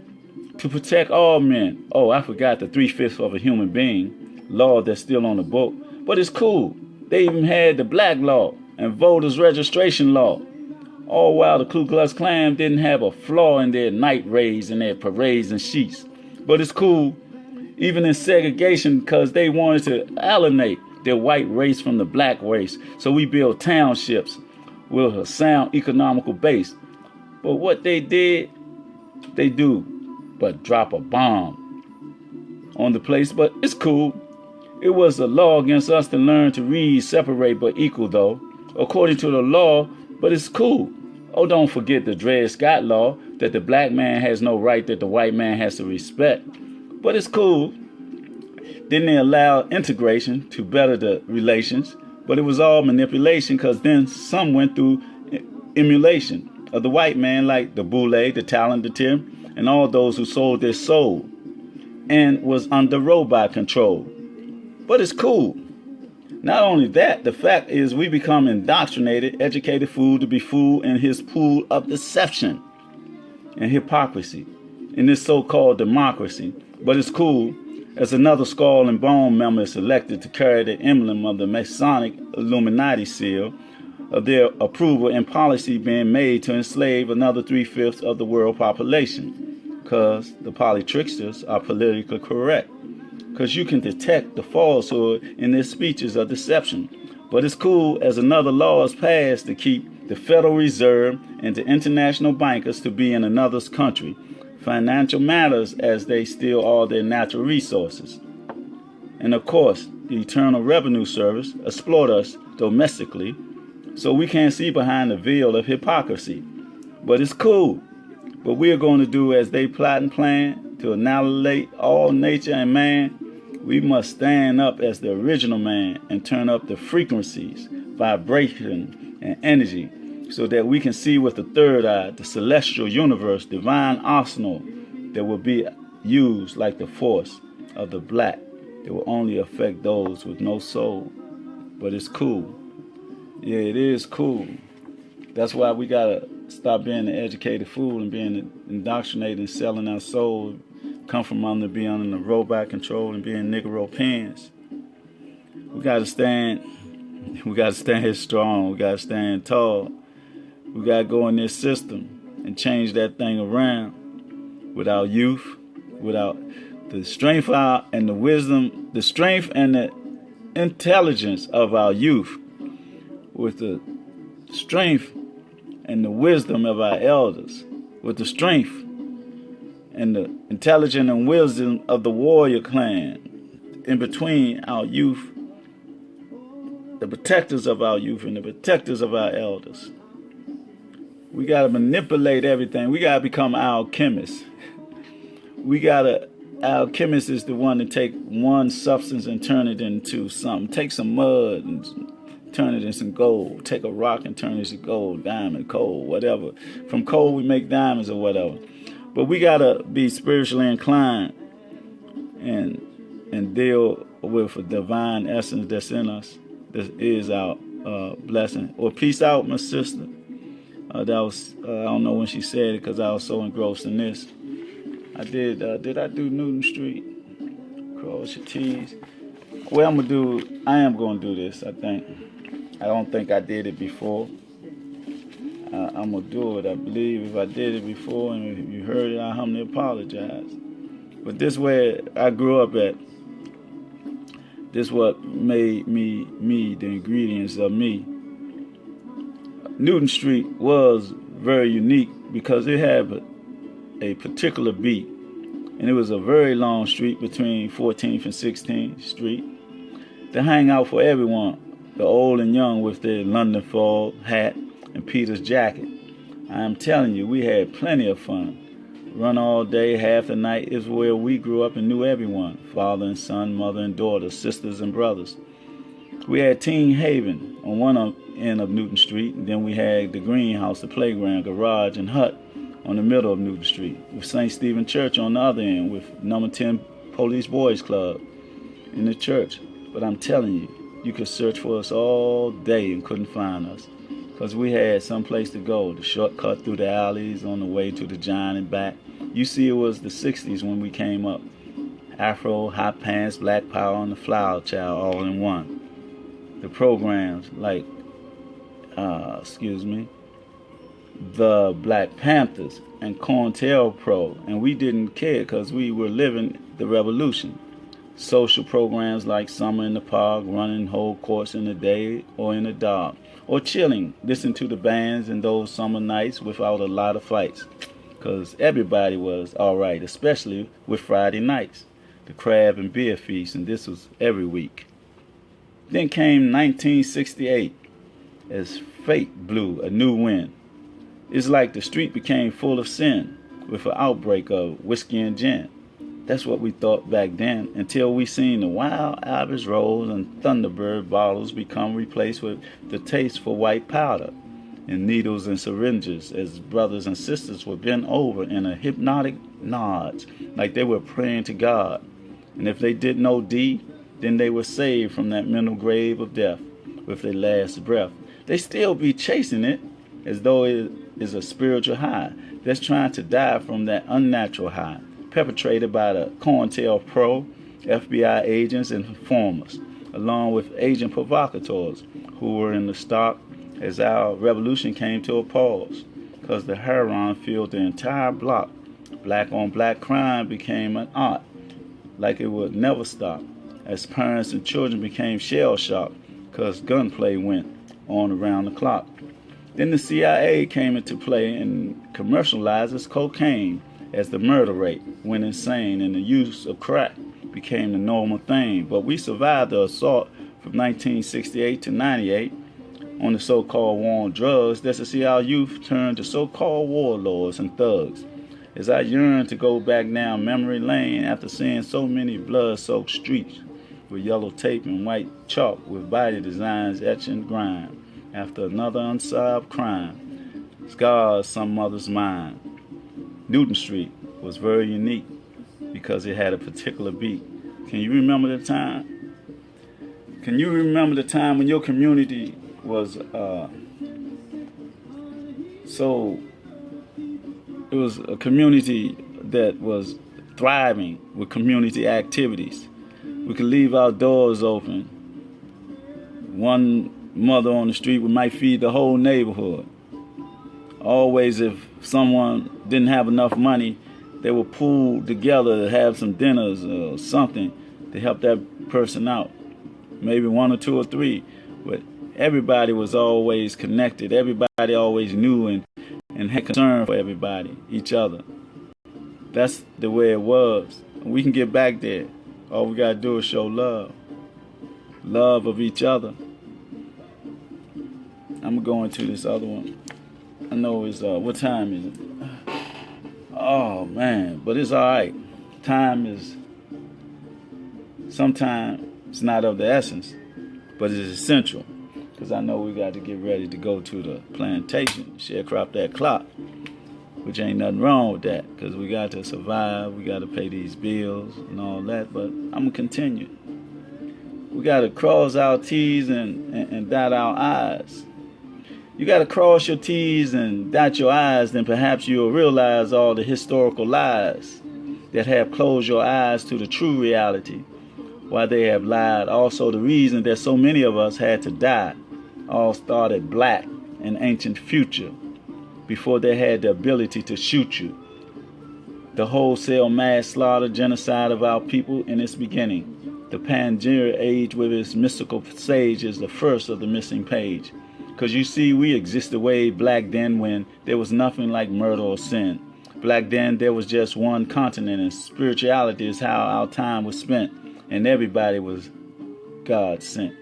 to protect all men. Oh, I forgot the 3/5 of a human being law that's still on the book. But it's cool. They even had the black law and voters registration law. All while the Ku Klux Klan didn't have a flaw in their night raids and their parades and sheets. But it's cool. Even in segregation, because they wanted to alienate their white race from the black race. So we built townships with a sound economical base. But what they did, they do but drop a bomb on the place. But it's cool. It was a law against us to learn to read, separate but equal though, according to the law. But it's cool. Oh, don't forget the Dred Scott law that the black man has no right that the white man has to respect. But it's cool. Then they allowed integration to better the relations, but it was all manipulation because then some went through emulation of the white man, like the boule, the talented, and all those who sold their soul and was under robot control. But it's cool. Not only that, the fact is we become indoctrinated, educated fool to be fooled in his pool of deception and hypocrisy in this so-called democracy. But it's cool as another skull and bone member is selected to carry the emblem of the Masonic Illuminati seal of their approval and policy being made to enslave another 3/5 of the world population. Because the polytricksters are politically correct. Because you can detect the falsehood in their speeches of deception. But it's cool as another law is passed to keep the Federal Reserve and the international bankers to be in another's country. Financial matters as they steal all their natural resources. And of course, the Internal Revenue Service exploit us domestically so we can't see behind the veil of hypocrisy. But it's cool. But we're going to do as they plot and plan to annihilate all nature and man. We must stand up as the original man and turn up the frequencies, vibration, and energy so that we can see with the third eye the celestial universe, divine arsenal that will be used like the force of the black that will only affect those with no soul. But it's cool. Yeah, it is cool. That's why we got to stop being an educated fool and being indoctrinated and selling our soul. Come from under being under robot control and being Negro pens. We gotta stand here strong. We gotta stand tall. We gotta go in this system and change that thing around with our youth, without the strength and the wisdom, the strength and the intelligence of our youth, with the strength and the wisdom of our elders, with the strength and the intelligence and wisdom of the warrior clan, in between our youth, the protectors of our youth and the protectors of our elders. We got to manipulate everything. We got to become alchemists. Alchemist is the one to take one substance and turn it into something. Take some mud and turn it into some gold. Take a rock and turn it into gold, diamond, coal, whatever. From coal we make diamonds or whatever. But we got to be spiritually inclined and deal with a divine essence that's in us. This is our blessing. Well, peace out, my sister. I don't know when she said it because I was so engrossed in this. I did I do Newton Street? Cross your T's. Well, I am going to do this, I think. I don't think I did it before. I'm going to do it. I believe if I did it before and if you heard it, I humbly apologize. But this where I grew up at. This what made me, the ingredients of me. Newton Street was very unique because it had a particular beat. And it was a very long street between 14th and 16th Street to hang out for everyone, the old and young with their London fog hat and Peter's jacket. I am telling you, we had plenty of fun. Run all day, half the night is where we grew up and knew everyone. Father and son, mother and daughter, sisters and brothers. We had Teen Haven on one end of Newton Street, and then we had the greenhouse, the playground, garage, and hut on the middle of Newton Street, with St. Stephen Church on the other end, with number 10 Police Boys Club in the church. But I'm telling you, you could search for us all day and couldn't find us, because we had some place to go, the shortcut through the alleys on the way to the Giant and back. You see, it was the 60s when we came up. Afro, hot pants, black power, and the flower child all in one. The programs like, the Black Panthers and COINTELPRO, and we didn't care because we were living the revolution. Social programs like Summer in the Park, running whole course in the day or in the dark, or chilling, listening to the bands in those summer nights without a lot of fights, because everybody was all right, especially with Friday nights, the crab and beer feast, and this was every week. Then came 1968 as fate blew a new wind. It's like the street became full of sin with an outbreak of whiskey and gin. That's what we thought back then, until we seen the wild Irish rose and Thunderbird bottles become replaced with the taste for white powder and needles and syringes, as brothers and sisters were bent over in a hypnotic nods, like they were praying to God. And if they didn't know D, then they were saved from that mental grave of death with their last breath. They still be chasing it as though it is a spiritual high that's trying to die from that unnatural high, perpetrated by the COINTELPRO, FBI agents and informers, along with agent provocateurs who were in the stock as our revolution came to a pause, because the heroin filled the entire block. Black on black crime became an art, like it would never stop, as parents and children became shell-shocked because gunplay went on around the clock. Then the CIA came into play and commercializes cocaine as the murder rate went insane and the use of crack became the normal thing. But we survived the assault from 1968 to 98 on the so-called war on drugs. That's to see our youth turn to so-called warlords and thugs. As I yearn to go back down memory lane after seeing so many blood-soaked streets with yellow tape and white chalk with body designs etched in grime, after another unsolved crime scars some mother's mind. Newton Street was very unique because it had a particular beat. Can you remember the time? Can you remember the time when your community was it was a community that was thriving with community activities? We could leave our doors open. One mother on the street might feed the whole neighborhood. Always, if someone didn't have enough money, they would pool together to have some dinners or something to help that person out. Maybe one or two or three. But everybody was always connected. Everybody always knew and had concern for everybody, each other. That's the way it was. We can get back there. All we got to do is show love. Love of each other. I'm going to go into this other one. I know it's, what time is it? Oh, man. But it's all right. Time is, sometimes it's not of the essence, but it's essential. Because I know we got to get ready to go to the plantation, sharecrop that clock, which ain't nothing wrong with that, because we got to survive, we got to pay these bills and all that, but I'm going to continue. We got to cross our T's and dot our I's. You got to cross your T's and dot your I's, then perhaps you'll realize all the historical lies that have closed your eyes to the true reality, why they have lied. Also the reason that so many of us had to die, all started black in ancient future, before they had the ability to shoot you. The wholesale mass slaughter genocide of our people in its beginning. The Pangea age with its mystical sage is the first of the missing page. Because you see, we existed way black then when there was nothing like murder or sin. Black then there was just one continent, and spirituality is how our time was spent, and everybody was God sent.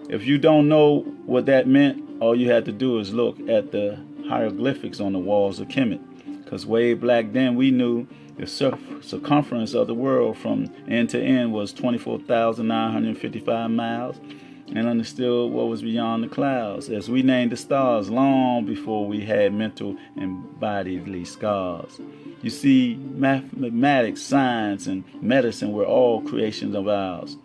If you don't know what that meant, all you had to do is look at the hieroglyphics on the walls of Kemet. Because way back then we knew the circumference of the world from end to end was 24,955 miles, and understood what was beyond the clouds, as we named the stars long before we had mental and bodily scars. You see, mathematics, science, and medicine were all creations of ours.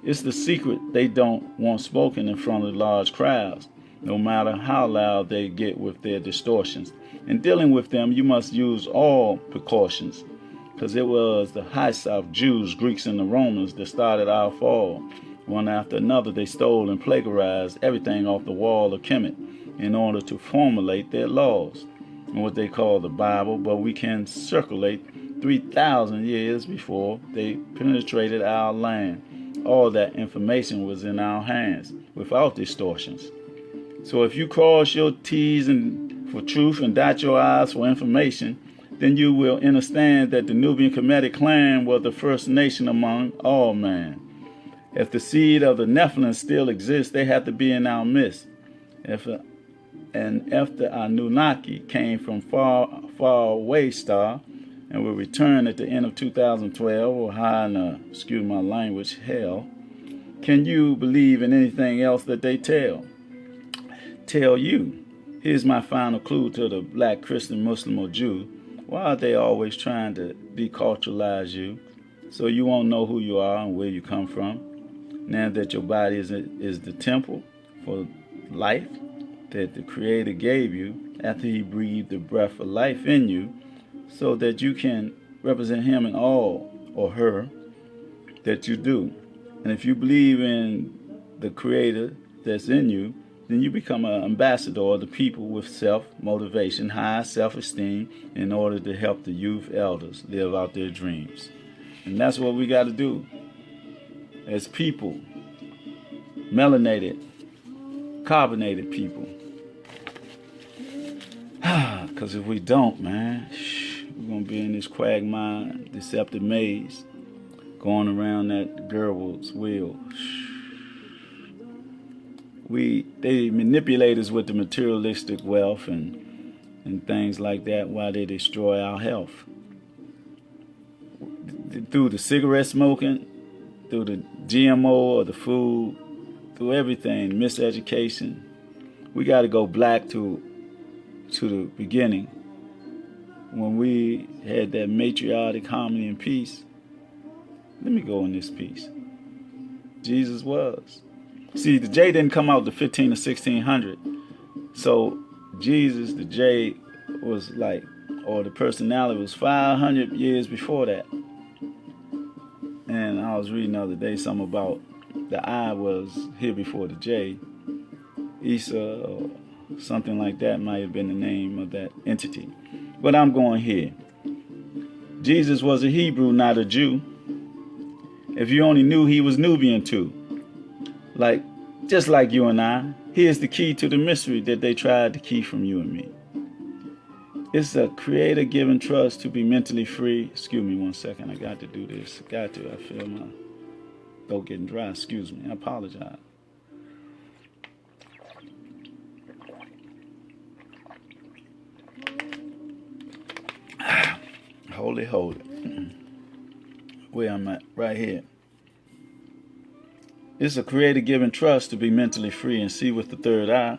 It's the secret they don't want spoken in front of large crowds, no matter how loud they get with their distortions. In dealing with them, you must use all precautions, because it was the high south Jews, Greeks, and the Romans that started our fall. One after another, they stole and plagiarized everything off the wall of Kemet in order to formulate their laws, and what they call the Bible, but we can circulate 3,000 years before they penetrated our land. All that information was in our hands without distortions. So if you cross your T's and for truth and dot your I's for information, then you will understand that the Nubian Kemetic clan was the first nation among all man. If the seed of the Nephilim still exists, they have to be in our midst. If the Anunnaki came from far away star, and will return at the end of 2012 or high in excuse my language, hell, can you believe in anything else that they tell you? Here's my final clue to the black, Christian, Muslim, or Jew. Why are they always trying to deculturalize you so you won't know who you are and where you come from? Now that your body is the temple for life that the Creator gave you after He breathed the breath of life in you, so that you can represent Him in all, or her, that you do. And if you believe in the Creator that's in you, then you become an ambassador of the people with self-motivation, high self-esteem, in order to help the youth elders live out their dreams. And that's what we got to do as people, melanated, carbonated people. Because if we don't, man, we're going to be in this quagmire, deceptive maze, going around that Gerbil's wheel. They manipulate us with the materialistic wealth and things like that while they destroy our health. Through the cigarette smoking, through the GMO or the food, through everything, miseducation. We got to go back to the beginning when we had that matriarchy, harmony, and peace. Let me go in this piece. Jesus was. See, the J didn't come out the 15 or 1600. So Jesus, the J, was like, or the personality was 500 years before that. And I was reading the other day something about the I was here before the J. Isa or something like that might have been the name of that entity. But I'm going here. Jesus was a Hebrew, not a Jew. If you only knew he was Nubian too. Just like you and I. Here's the key to the mystery that they tried to keep from you and me. It's a Creator given trust to be mentally free. Excuse me 1 second. I got to do this. I feel my throat getting dry. Excuse me. I apologize. Hold it. Where I'm at, right here. It's a Creator given trust to be mentally free and see with the third eye,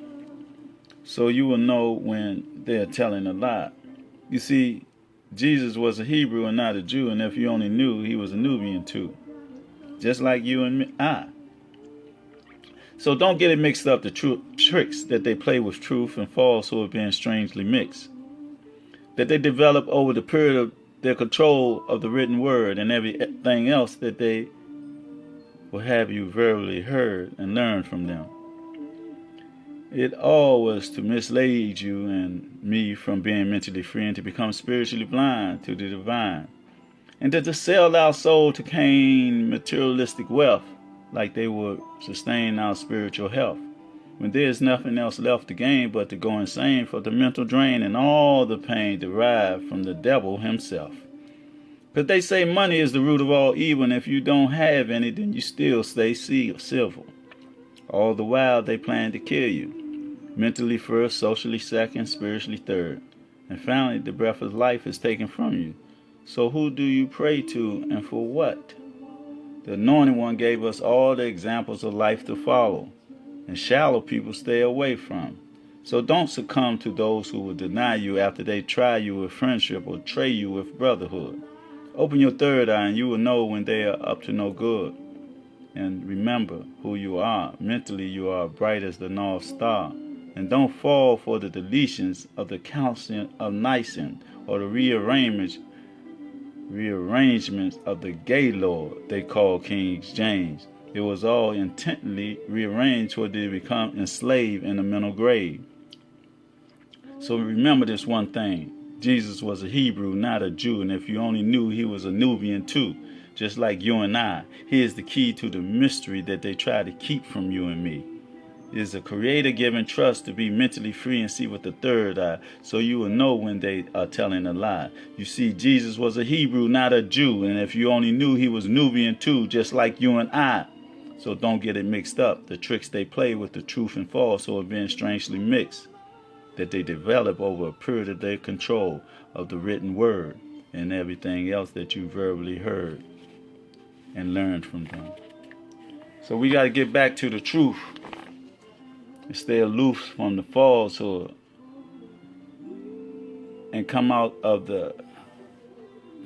so you will know when they're telling a lie. You see, Jesus was a Hebrew and not a Jew, and if you only knew, he was a Nubian too, just like you and I. So don't get it mixed up, the tricks that they play with truth and falsehood being strangely mixed, that they develop over the period of their control of the written word and everything else that they will have you verbally heard and learned from them. It all was to mislead you and me from being mentally free and to become spiritually blind to the divine, and to sell our soul to gain materialistic wealth like they would sustain our spiritual health, when there is nothing else left to gain but to go insane for the mental drain and all the pain derived from the devil himself. Because they say money is the root of all evil, and if you don't have any, then you still stay civil. All the while they plan to kill you. Mentally first, socially second, spiritually third. And finally, the breath of life is taken from you. So who do you pray to and for what? The Anointed One gave us all the examples of life to follow, and shallow people stay away from. So don't succumb to those who will deny you after they try you with friendship or tray you with brotherhood. Open your third eye and you will know when they are up to no good. And remember who you are. Mentally you are bright as the North Star. And don't fall for the deletions of the Council of Nicene or the rearrangements of the gay lord they call King James. It was all intently rearranged for they become enslaved in the mental grave. So remember this one thing. Jesus was a Hebrew, not a Jew, and if you only knew, he was a Nubian too, just like you and I. Here's the key to the mystery that they try to keep from you and me. It is a Creator given trust to be mentally free and see with the third eye, so you will know when they are telling a lie. You see, Jesus was a Hebrew, not a Jew, and if you only knew, he was Nubian too, just like you and I. So don't get it mixed up. The tricks they play with the truth and false are being strangely mixed, that they develop over a period of their control of the written word and everything else that you verbally heard and learned from them. So we got to get back to the truth and stay aloof from the falsehood and come out of the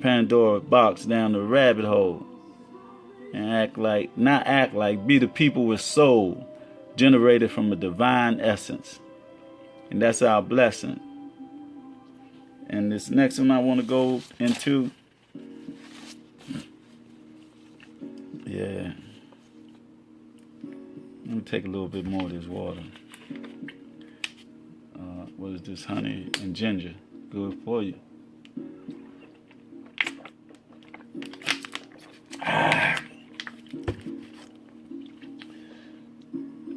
Pandora box down the rabbit hole and be the people with soul generated from a divine essence. And that's our blessing. And this next one I want to go into, yeah, let me take a little bit more of this water. What is this? Honey and ginger. Good for you.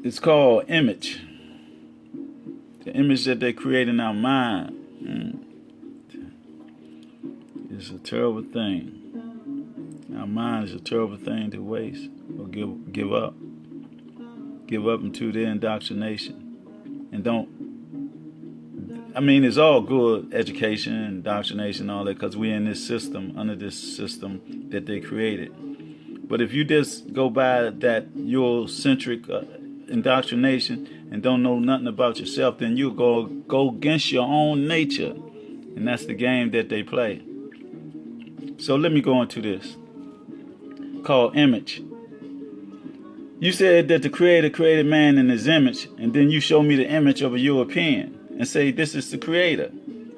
It's called image. The image that they create in our mind. It's a terrible thing. Our mind is a terrible thing to waste or give up. Give up into their indoctrination. And it's all good, education, indoctrination, all that, because we're in this system, under this system that they created. But if you just go by that Eurocentric indoctrination and don't know nothing about yourself, then you'll go against your own nature. And that's the game that they play. So let me go into this, called image. You said that the Creator created man in his image, and then you show me the image of a European and say this is the Creator.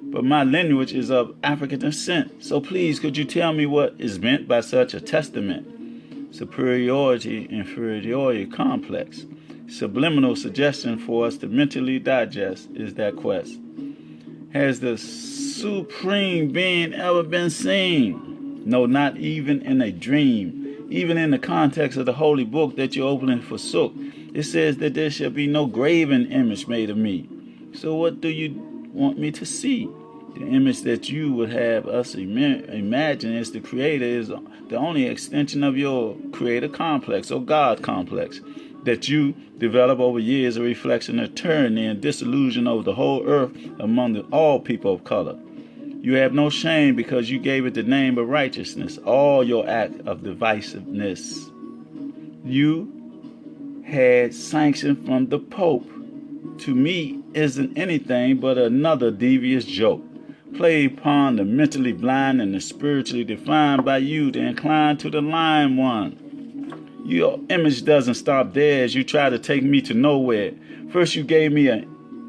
But my lineage is of African descent. So please, could you tell me what is meant by such a testament? Superiority, inferiority complex. Subliminal suggestion for us to mentally digest is that quest. Has the Supreme Being ever been seen? No, not even in a dream. Even in the context of the holy book that you're opening for Suk, it says that there shall be no graven image made of me. So what do you want me to see? The image that you would have us imagine as the Creator is the only extension of your Creator complex or God complex that you develop over years, a reflection of tyranny and disillusion over the whole earth among all people of color. You have no shame because you gave it the name of righteousness, all your act of divisiveness. You had sanction from the Pope. To me, isn't anything but another devious joke, played upon the mentally blind and the spiritually defined by you to incline to the lying one. Your image doesn't stop there as you try to take me to nowhere. First you gave me a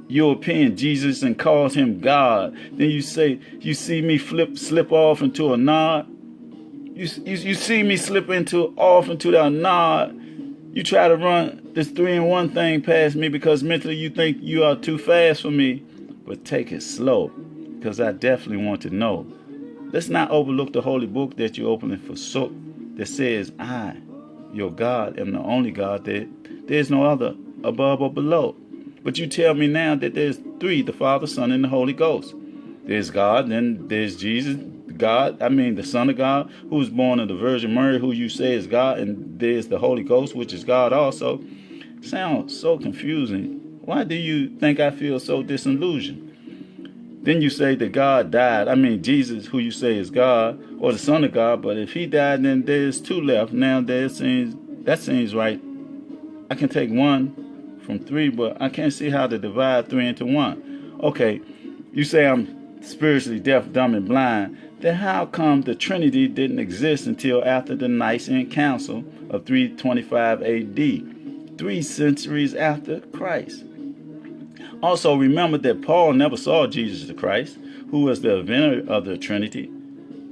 European Jesus and calls him God. Then you say you see me slip off into a nod. You see me slip off into that nod. You try to run this 3-in-1 thing past me because mentally you think you are too fast for me. But take it slow, because I definitely want to know. Let's not overlook the holy book that you're opening for Suk that says, I, your God, am the only God, that there's no other above or below. But you tell me now that there's 3, the Father, Son, and the Holy Ghost. There's God, then there's Jesus, the Son of God, who was born of the Virgin Mary, who you say is God, and there's the Holy Ghost, which is God also. Sounds so confusing. Why do you think I feel so disillusioned? Then you say that God died. Jesus, who you say is God, or the Son of God, but if he died, then there's 2 left. Now that seems right. I can take 1 from 3, but I can't see how to divide 3 into 1. Okay, you say I'm spiritually deaf, dumb, and blind. Then how come the Trinity didn't exist until after the Nicene Council of 325 AD, 3 centuries after Christ? Also, remember that Paul never saw Jesus the Christ, who was the inventor of the Trinity.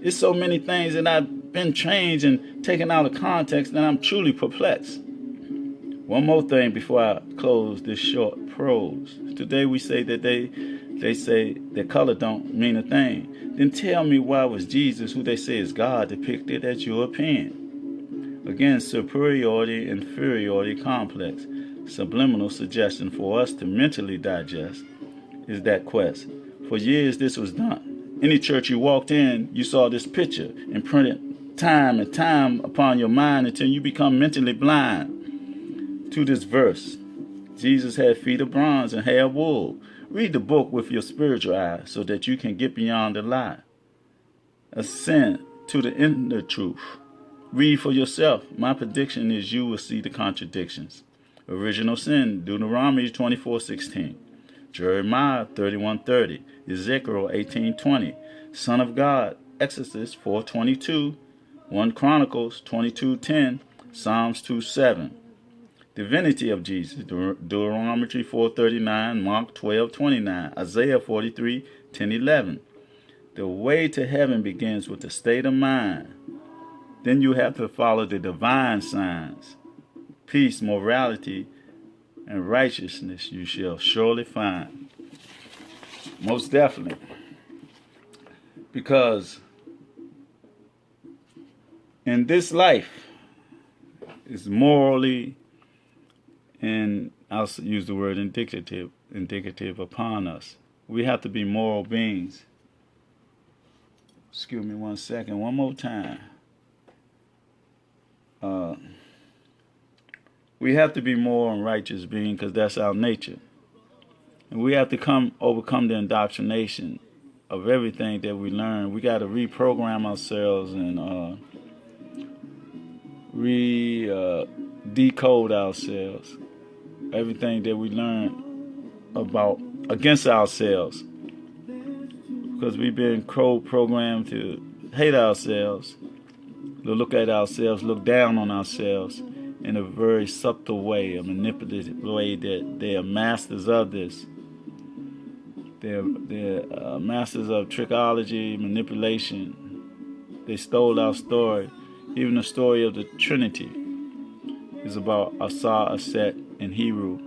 It's so many things that I've been changed and taken out of context that I'm truly perplexed. One more thing before I close this short prose. Today we say that they say that color don't mean a thing. Then tell me, why was Jesus, who they say is God, depicted as European? Again, superiority, inferiority complex. Subliminal suggestion for us to mentally digest is that quest. For years this was done. Any church you walked in, you saw this picture imprinted time and time upon your mind until you become mentally blind to this verse. Jesus had feet of bronze and hair of wool. Read the book with your spiritual eye so that you can get beyond the lie. Ascend to the inner truth. Read for yourself. My prediction is you will see the contradictions. Original sin, Deuteronomy 24:16. Jeremiah 31:30. Ezekiel 18:20. Son of God, Exodus 4:22. 1 Chronicles 22:10. Psalms 2:7. Divinity of Jesus, Deuteronomy 4:39. Mark 12:29. Isaiah 43:10-11. The way to heaven begins with a state of mind. Then you have to follow the divine signs. Peace, morality, and righteousness you shall surely find. Most definitely. Because in this life is morally, and I'll use the word indicative upon us. We have to be moral beings. Excuse me one second, one more time. We have to be moral and righteous beings because that's our nature. And we have to overcome the indoctrination of everything that we learn. We got to reprogram ourselves and decode ourselves. Everything that we learn about against ourselves. Because we've been programmed to hate ourselves, to look at ourselves, look down on ourselves in a very subtle way, a manipulative way that they are masters of this. They're masters of trickology, manipulation. They stole our story. Even the story of the Trinity is about Asa, Aset, and Heru.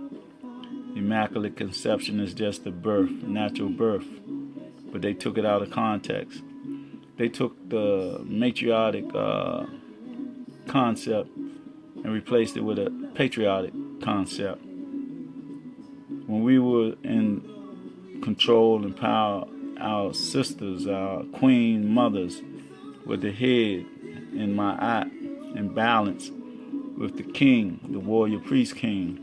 Immaculate conception is just a birth, natural birth. But they took it out of context. They took the matriarchic concept and replaced it with a patriotic concept. When we were in control and power, our sisters, our queen mothers, were the head in my eye in balance with the king, the warrior priest king.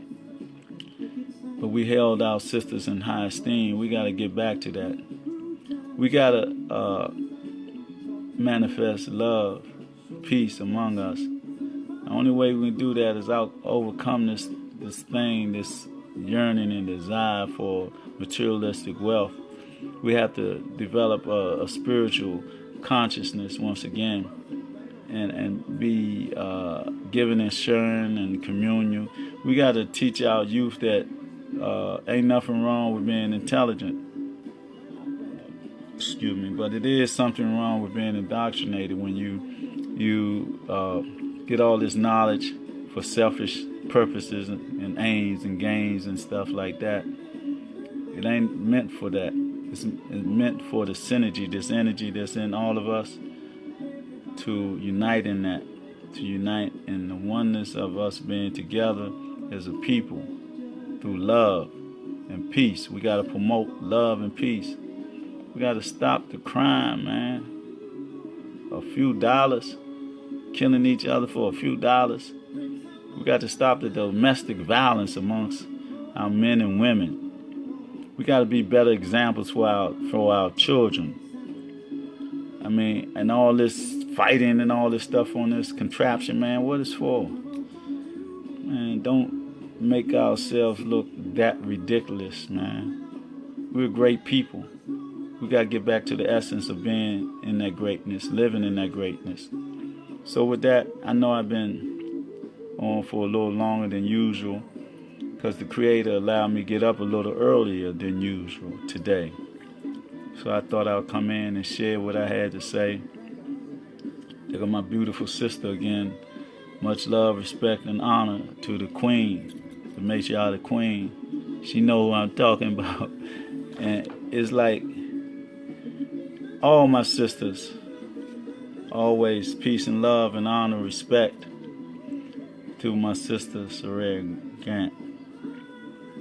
But we held our sisters in high esteem. We got to get back to that. We got to manifest love, peace among us. The only way we can do that is overcome this yearning and desire for materialistic wealth. We have to develop a spiritual consciousness once again and be giving and sharing and communion. We got to teach our youth that ain't nothing wrong with being intelligent. Excuse me, but it is something wrong with being indoctrinated when you get all this knowledge for selfish purposes and aims and gains and stuff like that. It ain't meant for that. It's meant for the synergy, this energy that's in all of us, to unite in that, to unite in the oneness of us being together as a people through love and peace. We got to promote love and peace. We got to stop the crime, man. A few dollars, killing each other for a few dollars. We got to stop the domestic violence amongst our men and women. We got to be better examples for our children. I mean, and all this fighting and all this stuff on this contraption, man, what is for? Man, don't make ourselves look that ridiculous, man. We're great people. We got to get back to the essence of being in that greatness, living in that greatness. So with that, I know I've been on for a little longer than usual because the Creator allowed me to get up a little earlier than usual today. So I thought I'd come in and share what I had to say. Look at my beautiful sister again. Much love, respect, and honor to the queen, the matriarch queen. She know who I'm talking about. And it's like all my sisters, always peace and love and honor, respect to my sister, Saray Gant.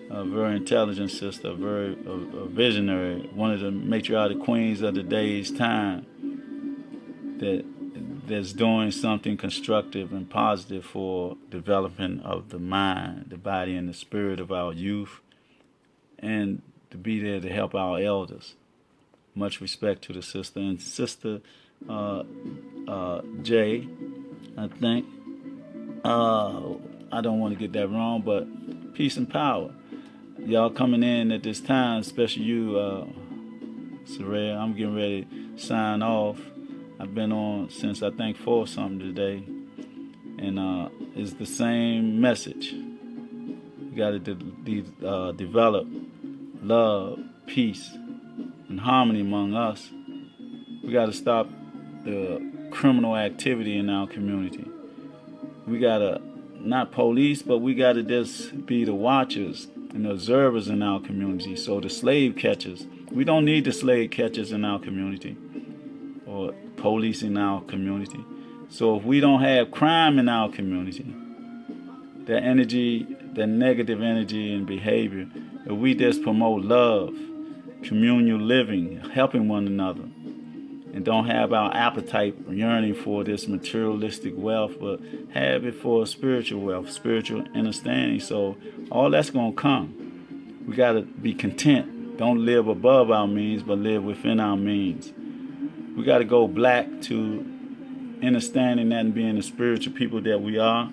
A very intelligent sister, a visionary, one of the matriarch queens of the day's time that's doing something constructive and positive for development of the mind, the body, and the spirit of our youth, and to be there to help our elders. Much respect to the sister. And sister, J, I think. I don't want to get that wrong, but peace and power. Y'all coming in at this time, especially you, Soraya. I'm getting ready to sign off. I've been on since I think 4 something today, and it's the same message. You got to develop love, peace, and harmony among us. We got to stop the criminal activity in our community. We got to not police, but we got to just be the watchers and the observers in our community. So the slave catchers, we don't need the slave catchers in our community or police in our community. So if we don't have crime in our community, that energy, that negative energy and behavior, if we just promote love, communal living, helping one another, and don't have our appetite yearning for this materialistic wealth, but have it for spiritual wealth, spiritual understanding. So all that's going to come. We got to be content. Don't live above our means, but live within our means. We got to go black to understanding that and being the spiritual people that we are,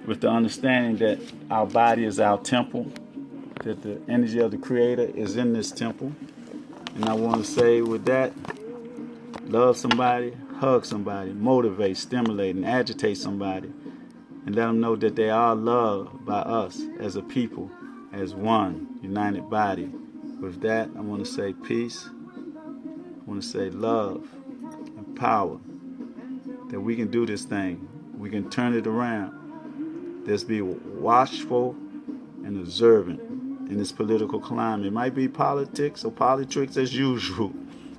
with the understanding that our body is our temple, that the energy of the Creator is in this temple. And I want to say with that, love somebody, hug somebody, motivate, stimulate, and agitate somebody, and let them know that they are loved by us as a people, as one united body. With that, I want to say peace. I want to say love and power, that we can do this thing. We can turn it around. Let's be watchful and observant in this political climate. It might be politics or politics as usual,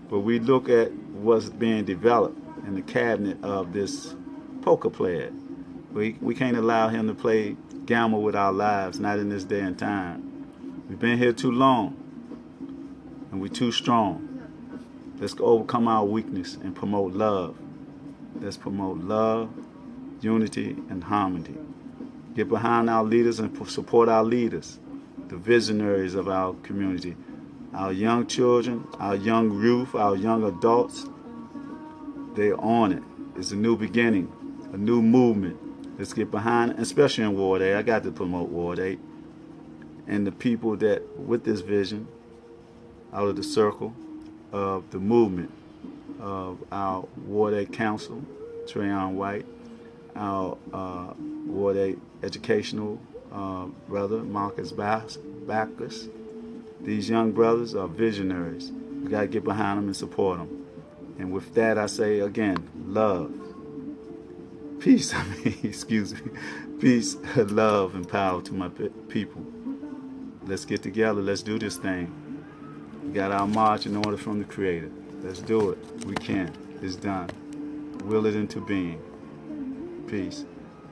but we look at what's being developed in the cabinet of this poker player. We can't allow him to play gamble with our lives, not in this day and time. We've been here too long, and we're too strong. Let's overcome our weakness and promote love. Let's promote love, unity, and harmony. Get behind our leaders and support our leaders, the visionaries of our community. Our young children, our young youth, our young adults, they're on it. It's a new beginning, a new movement. Let's get behind it, especially in Ward 8. I got to promote Ward 8. And the people that, with this vision, out of the circle of the movement of our Ward 8 Council, Trayon White, our Ward 8 Educational brother, Marcus Backus. These young brothers are visionaries. We got to get behind them and support them. And with that, I say again, love, peace, excuse me, peace, love, and power to my people. Let's get together. Let's do this thing. We got our march in order from the Creator. Let's do it. We can. It's done. Will it into being. Peace.